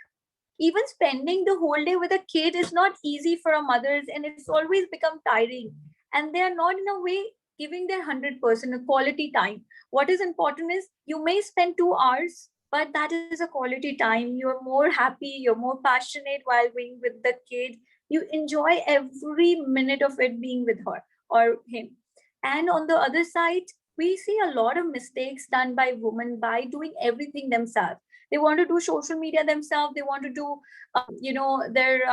Even spending the whole day with a kid is not easy for our mothers, and it's always become tiring, and they are not in a way giving their 100% of quality time. What is important is you may spend 2 hours, but that is a quality time. You're more happy, you're more passionate while being with the kid. You enjoy every minute of it being with her or him. And on the other side, we see a lot of mistakes done by women by doing everything themselves. They want to do social media themselves. They want to do, their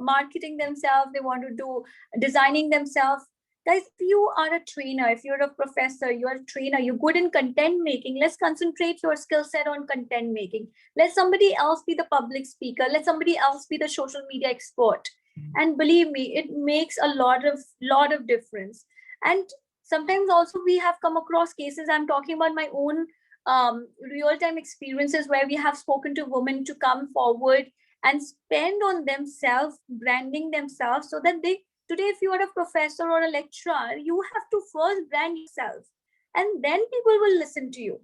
marketing themselves. They want to do designing themselves. Guys, if you are a trainer, if you're a professor, you're a trainer, you're good in content making, let's concentrate your skill set on content making. Let somebody else be the public speaker. Let somebody else be the social media expert. And believe me, it makes a lot of difference. And sometimes also we have come across cases. I'm talking about my own real-time experiences where we have spoken to women to come forward and spend on themselves, branding themselves, so that today, if you are a professor or a lecturer, you have to first brand yourself, and then people will listen to you.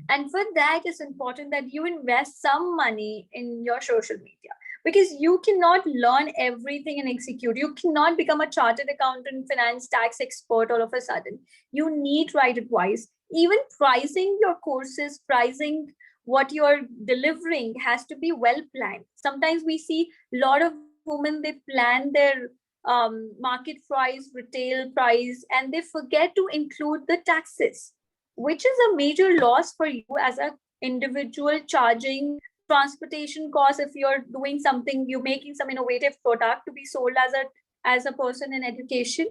And for that, it's important that you invest some money in your social media, because you cannot learn everything and execute. You cannot become a chartered accountant, finance, tax expert all of a sudden. You need right advice. Even pricing your courses, pricing what you're delivering has to be well planned. Sometimes we see a lot of women, they plan their market price, retail price, and they forget to include the taxes, which is a major loss for you as an individual, charging transportation costs. If you're doing something, you're making some innovative product to be sold as a person in education.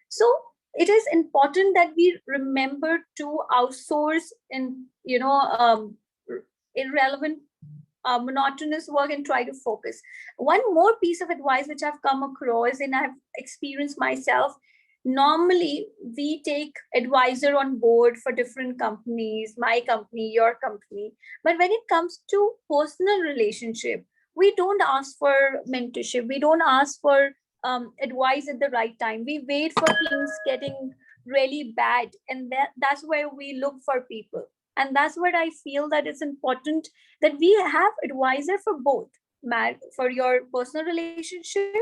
So it is important that we remember to outsource in irrelevant monotonous work and try to focus. One more piece of advice which I've come across and I've experienced myself: normally we take advisor on board for different companies, my company, your company, but when it comes to personal relationship, we don't ask for mentorship, we don't ask for advice at the right time. We wait for things getting really bad, and that's where we look for people. And that's what I feel, that it's important that we have advisor for both, for your personal relationship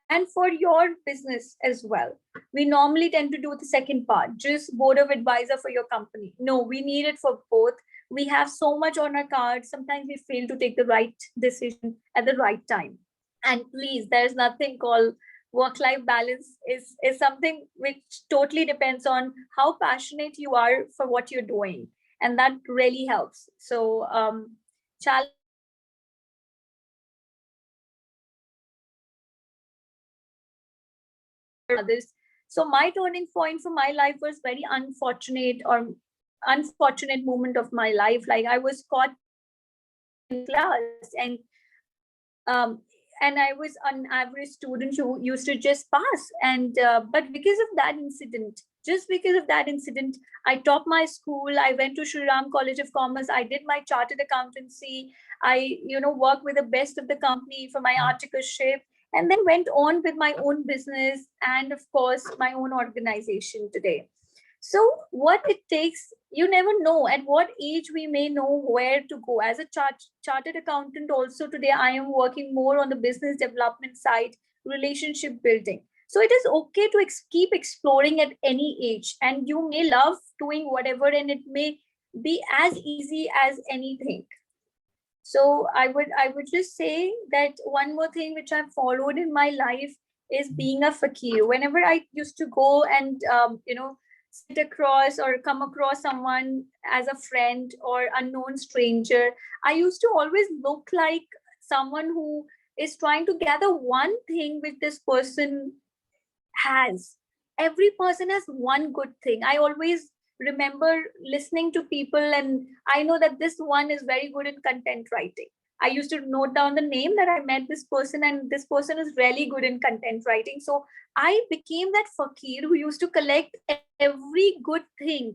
and for your business as well. We normally tend to do the second part, just board of advisor for your company. No, we need it for both. We have so much on our cards. Sometimes we fail to take the right decision at the right time. And please, there's nothing called work-life balance. Is something which totally depends on how passionate you are for what you're doing. And that really helps. So challenge others. So my turning point for my life was very unfortunate moment of my life. Like, I was caught class, and I was an average student who used to just pass. And but because of that incident, just because of that incident, I topped my school. I went to Sri Ram College of Commerce. I did my chartered accountancy. I, worked with the best of the company for my articleship, and then went on with my own business and, of course, my own organization today. So what it takes, you never know at what age we may know where to go. As a chartered accountant also today, I am working more on the business development side, relationship building. So it is okay to keep exploring at any age, and you may love doing whatever, and it may be as easy as anything. So I would just say that one more thing which I've followed in my life is being a fakir. Whenever I used to go and sit across or come across someone as a friend or unknown stranger, I used to always look like someone who is trying to gather one thing which this person has. Every person has one good thing. I always remember listening to people, and I know that this one is very good in content writing. I used to note down the name that I met this person, and this person is really good in content writing. So I became that fakir who used to collect every good thing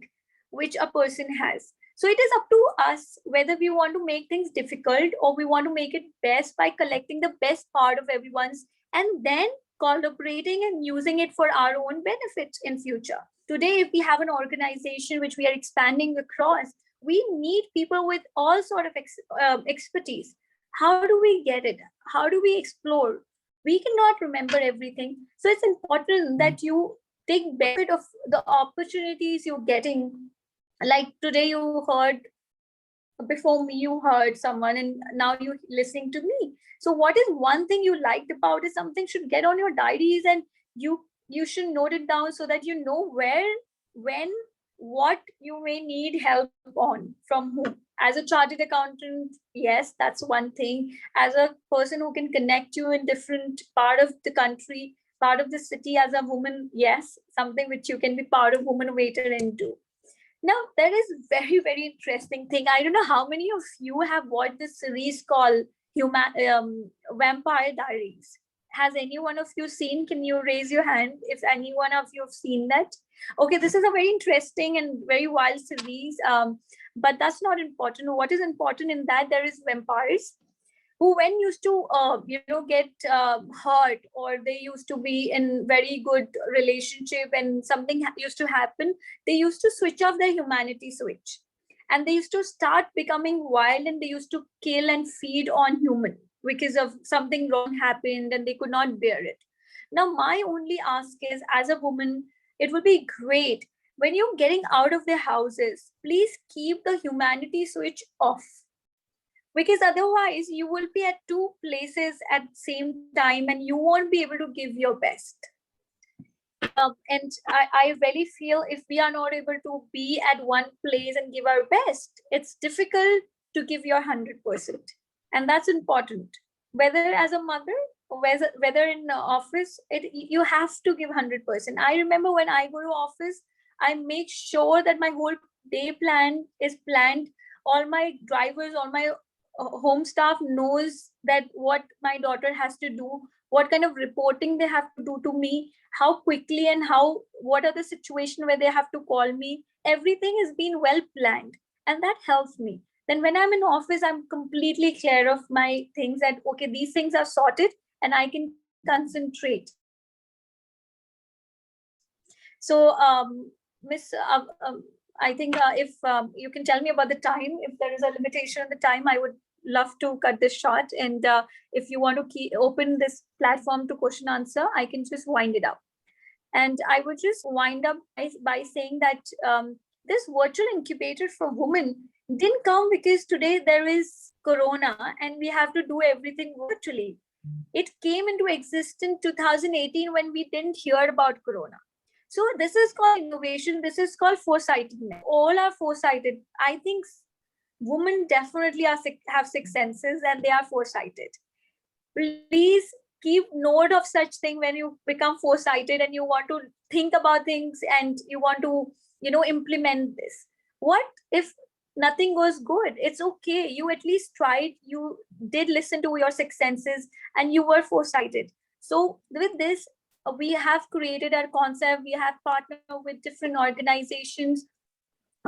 which a person has. So it is up to us whether we want to make things difficult or we want to make it best by collecting the best part of everyone's, and then collaborating and using it for our own benefit in future. Today, if we have an organization which we are expanding across, we need people with all sort of expertise. How do we get it? How do we explore? We cannot remember everything. So it's important that you take benefit of the opportunities you're getting. Like today you heard, before me you heard someone, and now you're listening to me. So what is one thing you liked about it? Something should get on your diaries, and you should note it down so that you know where, when, what you may need help on, from whom. As a chartered accountant, yes, that's one thing. As a person who can connect you in different part of the country, part of the city, as a woman, yes, something which you can be part of Woman Waiter and do. Now, there is very, very interesting thing. I don't know how many of you have watched this series called Vampire Diaries. Has any one of you seen? Can you raise your hand if any one of you have seen that? Okay, this is a very interesting and very wild series, but that's not important. What is important in that, there is vampires who, when used to get hurt, or they used to be in very good relationship and something used to happen, they used to switch off their humanity switch, and they used to start becoming wild, and they used to kill and feed on human because of something wrong happened and they could not bear it. Now my only ask is, as a woman, it would be great when you're getting out of their houses, please keep the humanity switch off, because otherwise you will be at two places at the same time and you won't be able to give your best. And I really feel if we are not able to be at one place and give our best, it's difficult to give your 100%. And that's important. Whether as a mother, or whether in the office, you have to give 100%. I remember when I go to office, I make sure that my whole day plan is planned. All my drivers, all my home staff knows that what my daughter has to do, what kind of reporting they have to do to me, how quickly, and what are the situation where they have to call me. Everything has been well planned, and that helps me. Then when I'm in office, I'm completely clear of my things, that okay, these things are sorted and I can concentrate. So Miss, I think if you can tell me about the time, if there is a limitation on the time, I would love to cut this short. And if you want to open this platform to question answer, I can just wind it up. And I would just wind up by saying that this virtual incubator for women didn't come because today there is Corona and we have to do everything virtually. It came into existence 2018 when we didn't hear about Corona. So this is called innovation. This is called foresightedness. All are foresighted. I think women definitely have sixth senses and they are foresighted. Please keep note of such thing when you become foresighted and you want to think about things and you want to, implement this. What if nothing goes good. It's okay. You at least tried. You did listen to your six senses, and you were foresighted. So with this, we have created our concept. We have partnered with different organizations.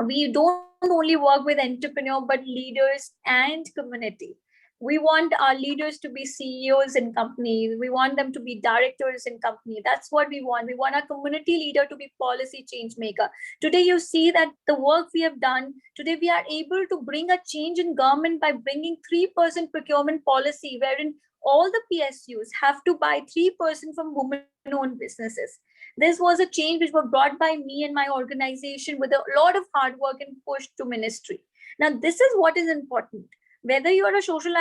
We don't only work with entrepreneurs, but leaders and community. We want our leaders to be CEOs in companies. We want them to be directors in company. That's what we want. We want our community leader to be policy change maker. Today you see that the work we have done, today we are able to bring a change in government by bringing 3% procurement policy, wherein all the PSUs have to buy 3% from women-owned businesses. This was a change which was brought by me and my organization with a lot of hard work and push to ministry. Now, this is what is important. Whether you are a social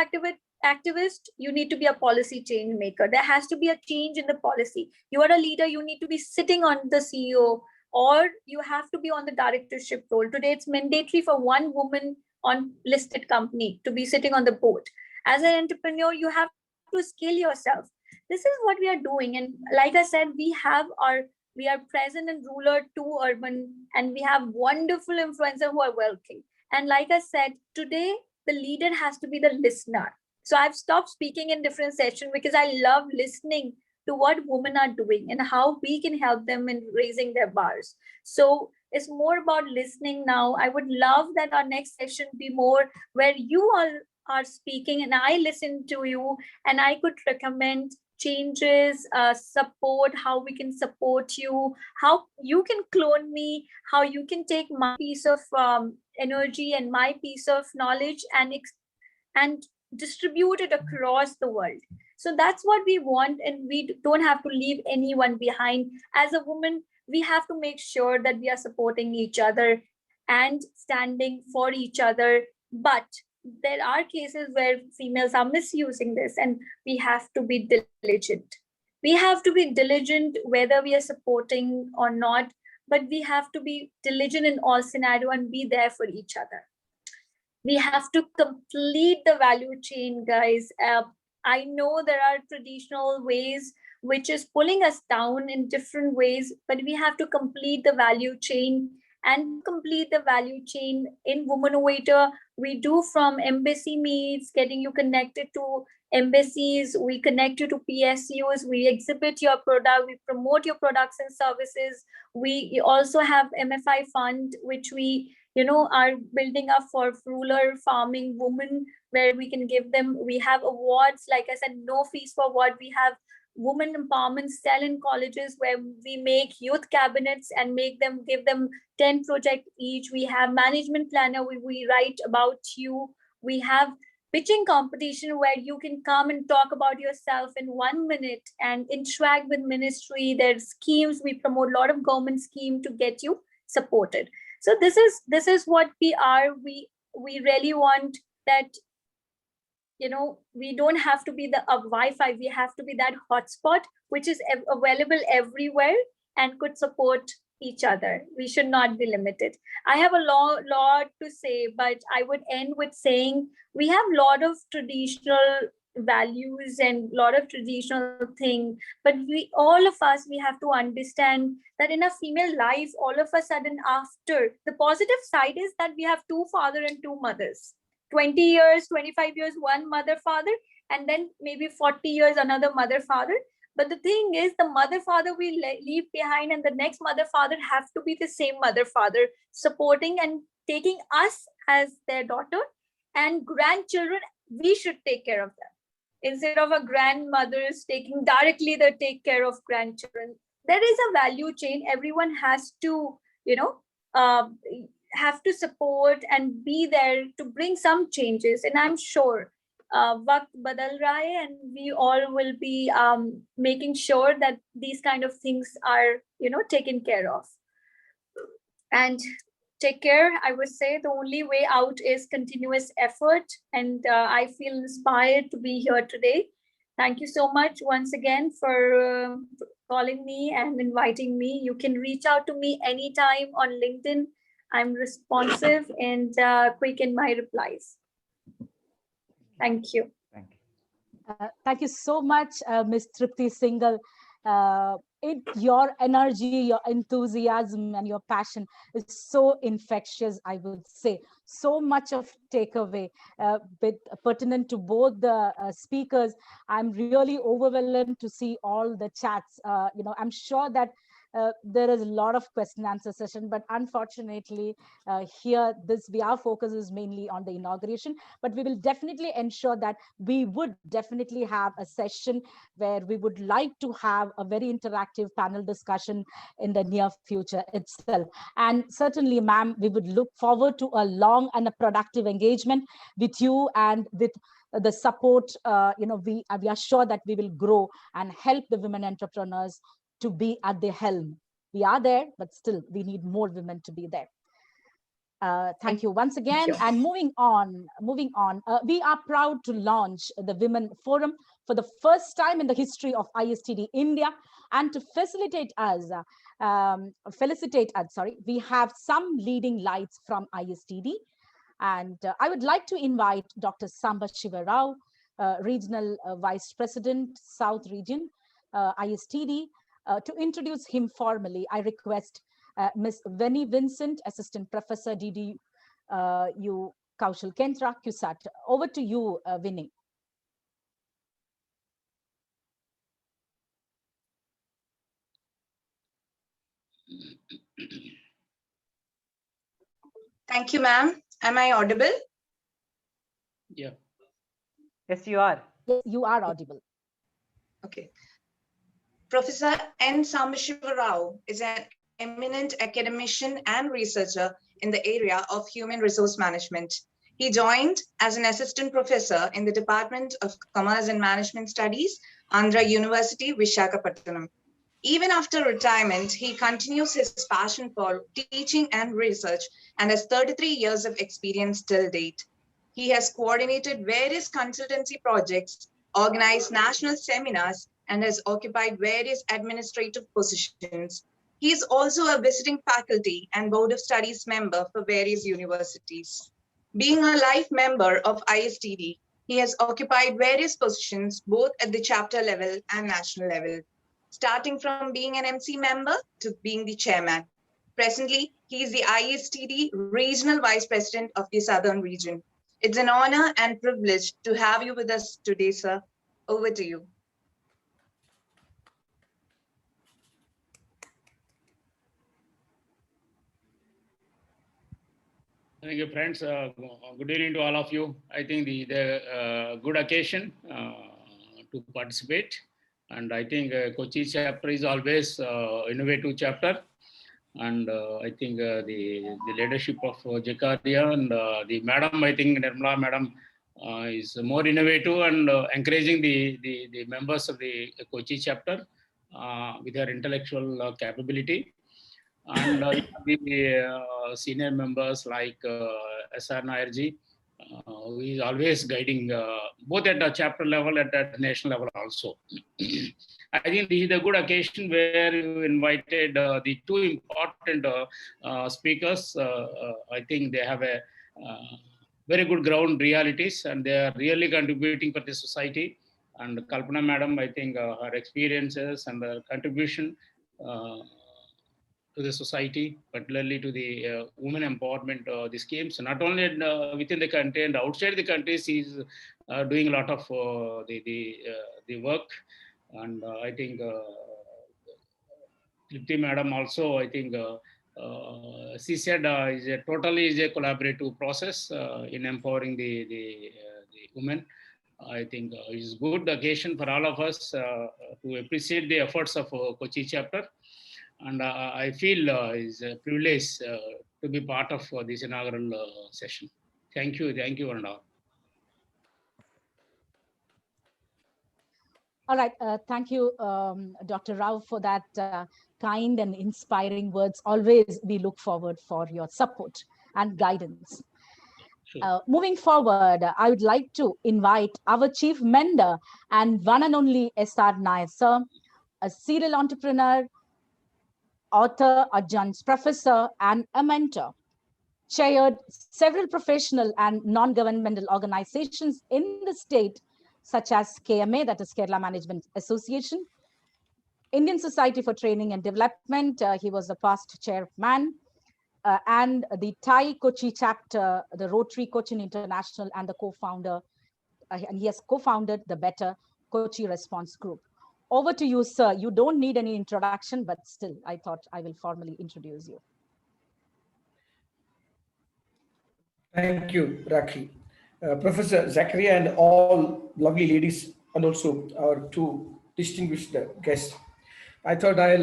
activist, you need to be a policy change maker. There has to be a change in the policy. You are a leader, you need to be sitting on the CEO, or you have to be on the directorship role. Today, it's mandatory for one woman on listed company to be sitting on the board. As an entrepreneur, you have to scale yourself. This is what we are doing. And like I said, we are present in rural to urban, and we have wonderful influencers who are working. And like I said, today the leader has to be the listener. So I've stopped speaking in different sessions because I love listening to what women are doing and how we can help them in raising their bars. So it's more about listening now. I would love that our next session be more where you all are speaking and I listen to you, and I could recommend changes, support, how we can support you, how you can clone me, how you can take my piece of energy and my piece of knowledge and distribute it across the world. So that's what we want, and we don't have to leave anyone behind. As a woman, we have to make sure that we are supporting each other and standing for each other. But there are cases where females are misusing this, and we have to be diligent. We have to be diligent whether we are supporting or not, but we have to be diligent in all scenario and be there for each other. We have to complete the value chain, guys. I know there are traditional ways which is pulling us down in different ways, but we have to complete the value chain. And to complete the value chain in Womanovator, we do from embassy meets, getting you connected to embassies, we connect you to PSUs, we exhibit your product, we promote your products and services. We also have MFI fund, which we are building up for rural farming women, where we can give them, we have awards, like I said, no fees for award. We have women empowerment cell in colleges where we make youth cabinets and give them 10 projects each. We have management planner, we write about you. We have pitching competition where you can come and talk about yourself in 1 minute and interact with ministry. There's schemes, we promote a lot of government scheme to get you supported. So this is what we are. We really want that, we don't have to be the Wi-Fi. We have to be that hotspot, which is available everywhere and could support each other. We should not be limited. I have a lot to say, but I would end with saying we have a lot of traditional values and a lot of traditional things, but all of us, we have to understand that in a female life, all of a sudden after, the positive side is that we have two fathers and two mothers. 20 years, 25 years, one mother, father, and then maybe 40 years, another mother, father. But the thing is, the mother, father we leave behind, and the next mother, father have to be the same mother, father, supporting and taking us as their daughter. And grandchildren, we should take care of them. Instead of a grandmothers taking directly the take care of grandchildren. There is a value chain. Everyone has to, have to support and be there to bring some changes. And I'm sure waqt badal raha hai, and we all will be making sure that these kind of things are, taken care of. And take care. I would say the only way out is continuous effort. And I feel inspired to be here today. Thank you so much once again for calling me and inviting me. You can reach out to me anytime on LinkedIn. I'm responsive and quick in my replies. Thank you. Thank you so much, Ms. Tripti Singhal. Your energy, your enthusiasm, and your passion is so infectious, I would say. So much of takeaway pertinent to both the speakers. I'm really overwhelmed to see all the chats. I'm sure that there is a lot of question answer session, but unfortunately here our focus is mainly on the inauguration, but we will definitely ensure that we would definitely have a session where we would like to have a very interactive panel discussion in the near future itself. And certainly, ma'am, we would look forward to a long and a productive engagement with you, and with the support. We are sure that we will grow and help the women entrepreneurs to be at the helm. We are there, but still we need more women to be there. Thank you once again. And moving on, we are proud to launch the Women Forum for the first time in the history of ISTD India. And to felicitate us, we have some leading lights from ISTD. And I would like to invite Dr. Samba Shiva Rao, Regional Vice President, South Region, ISTD, to introduce him formally. I request Ms. Veni Vincent, Assistant Professor, DDU Kaushal Kendra, CUSAT. Over to you, Vinny. Thank you, ma'am. Am I audible? Yeah. Yes, you are. Yes, you are audible. Okay. Professor N. Sambashiva Rao is an eminent academician and researcher in the area of human resource management. He joined as an assistant professor in the Department of Commerce and Management Studies, Andhra University, Visakhapatnam. Even after retirement, he continues his passion for teaching and research and has 33 years of experience till date. He has coordinated various consultancy projects, organized national seminars, and has occupied various administrative positions. He is also a visiting faculty and Board of Studies member for various universities. Being a life member of ISTD, he has occupied various positions both at the chapter level and national level, starting from being an MC member to being the chairman. Presently, he is the ISTD Regional Vice President of the Southern Region. It's an honor and privilege to have you with us today, sir. Over to you. Thank you, friends. Good evening to all of you. I think the good occasion to participate. And I think Kochi chapter is always innovative chapter. And I think the leadership of Jakaria and the madam, I think Nirmala madam is more innovative and encouraging the members of the Kochi chapter with their intellectual capability. And the senior members like SR Nairji, who is always guiding both at the chapter level and at the national level also. I think this is a good occasion where you invited the two important speakers. I think they have a very good ground realities and they are really contributing for the society. And Kalpana madam, I think her experiences and her contribution to the society, particularly to the women empowerment, the schemes, not only within the country and outside the country, she's doing a lot of the work. And I think Tripti madam also, I think she said is a collaborative process in empowering the women. I think it's good occasion for all of us to appreciate the efforts of Kochi chapter. And I feel it's a privilege to be part of this inaugural session. Thank you, and all. All right, thank you, Dr. Rao, for that kind and inspiring words. Always we look forward for your support and guidance. Sure. Moving forward, I would like to invite our chief mentor and one and only SR Nair, sir, a serial entrepreneur, author, adjunct professor, and a mentor. Chaired several professional and non-governmental organizations in the state, such as KMA, that is Kerala Management Association, Indian Society for Training and Development, he was the past chairman, and the Thai Kochi chapter, the Rotary Cochin International, and the co-founder, and he has co-founded the Better Kochi Response Group. Over to you, sir. You don't need any introduction, but still, I thought I will formally introduce you. Thank you, Rakhi. Professor Zachariah and all lovely ladies, and also our two distinguished guests. I thought I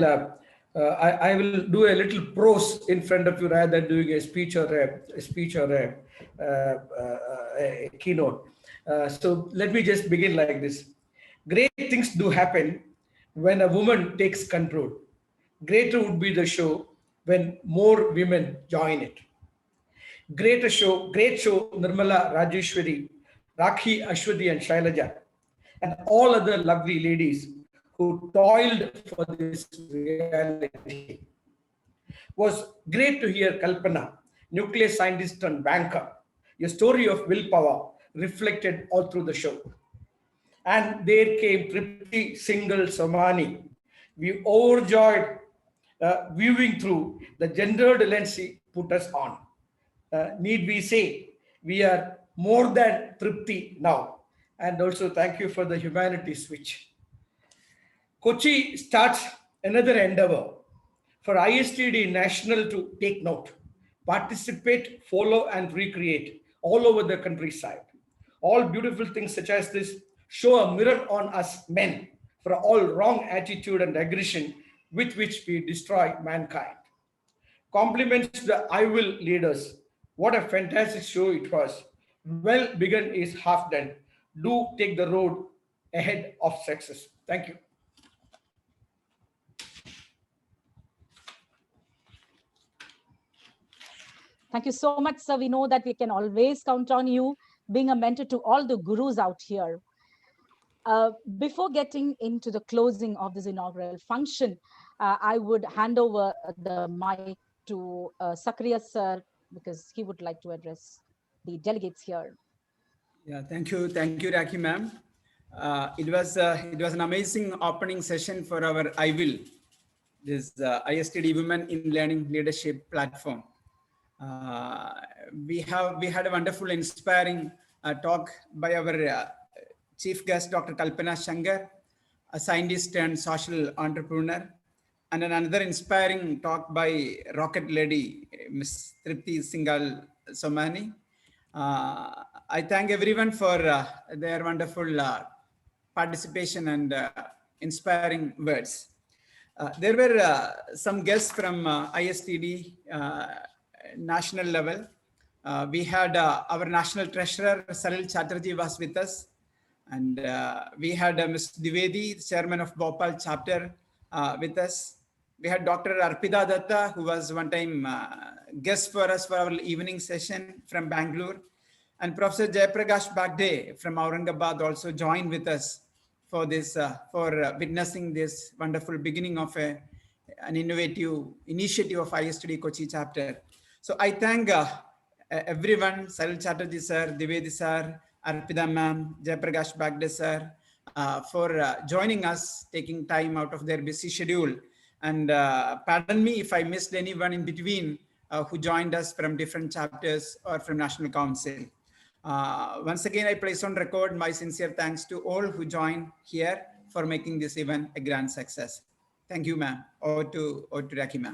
will do a little prose in front of you rather than doing a speech or a keynote. So let me just begin like this. Great things do happen when a woman takes control. Greater would be the show when more women join it. Great show, Nirmala, Rajeshwari, Rakhi, Ashwati, and Shailaja, and all other lovely ladies who toiled for this reality. Was great to hear Kalpana, nuclear scientist and banker, a story of willpower reflected all through the show. And there came Tripti Single Somani. We overjoyed viewing through the gendered lens she put us on. Need we say, we are more than Tripti now. And also thank you for the humanity switch. Kochi starts another endeavor for ISTD National to take note, participate, follow, and recreate all over the countryside. All beautiful things such as this show a mirror on us men for all wrong attitude and aggression with which we destroy mankind. Compliments to the I Will leaders. What a fantastic show it was. Well begun is half done. Do take the road ahead of success. Thank you. Thank you so much, sir. We know that we can always count on you being a mentor to all the gurus out here. Before getting into the closing of this inaugural function, I would hand over the mic to Sakriya sir, because he would like to address the delegates here. Yeah, thank you, Rakhi ma'am. It was an amazing opening session for our I Will, this ISTD Women in Learning Leadership platform. We had a wonderful, inspiring talk by our chief guest, Dr. Kalpana Shankar, a scientist and social entrepreneur, and another inspiring talk by Rocket Lady, Ms. Tripti Singhal Somani. I thank everyone for their wonderful participation and inspiring words. There were some guests from ISTD national level. We had our national treasurer, Salil Chatterjee, was with us. And we had Ms. Divedi, chairman of Bhopal chapter, with us. We had Dr. Arpita Datta, who was one time guest for us for our evening session from Bangalore. And Professor Jayaprakash Bagde from Aurangabad also joined with us for this, for witnessing this wonderful beginning of an innovative initiative of ISTD Kochi chapter. So I thank everyone, Salil Chatterjee sir, Divedi sir, Arpita ma'am, Jayaprakash Bagde sir, for joining us, taking time out of their busy schedule. And pardon me if I missed anyone in between who joined us from different chapters or from National Council. Once again, I place on record my sincere thanks to all who joined here for making this event a grand success. Thank you, ma'am. Over to Rakhi, ma'am.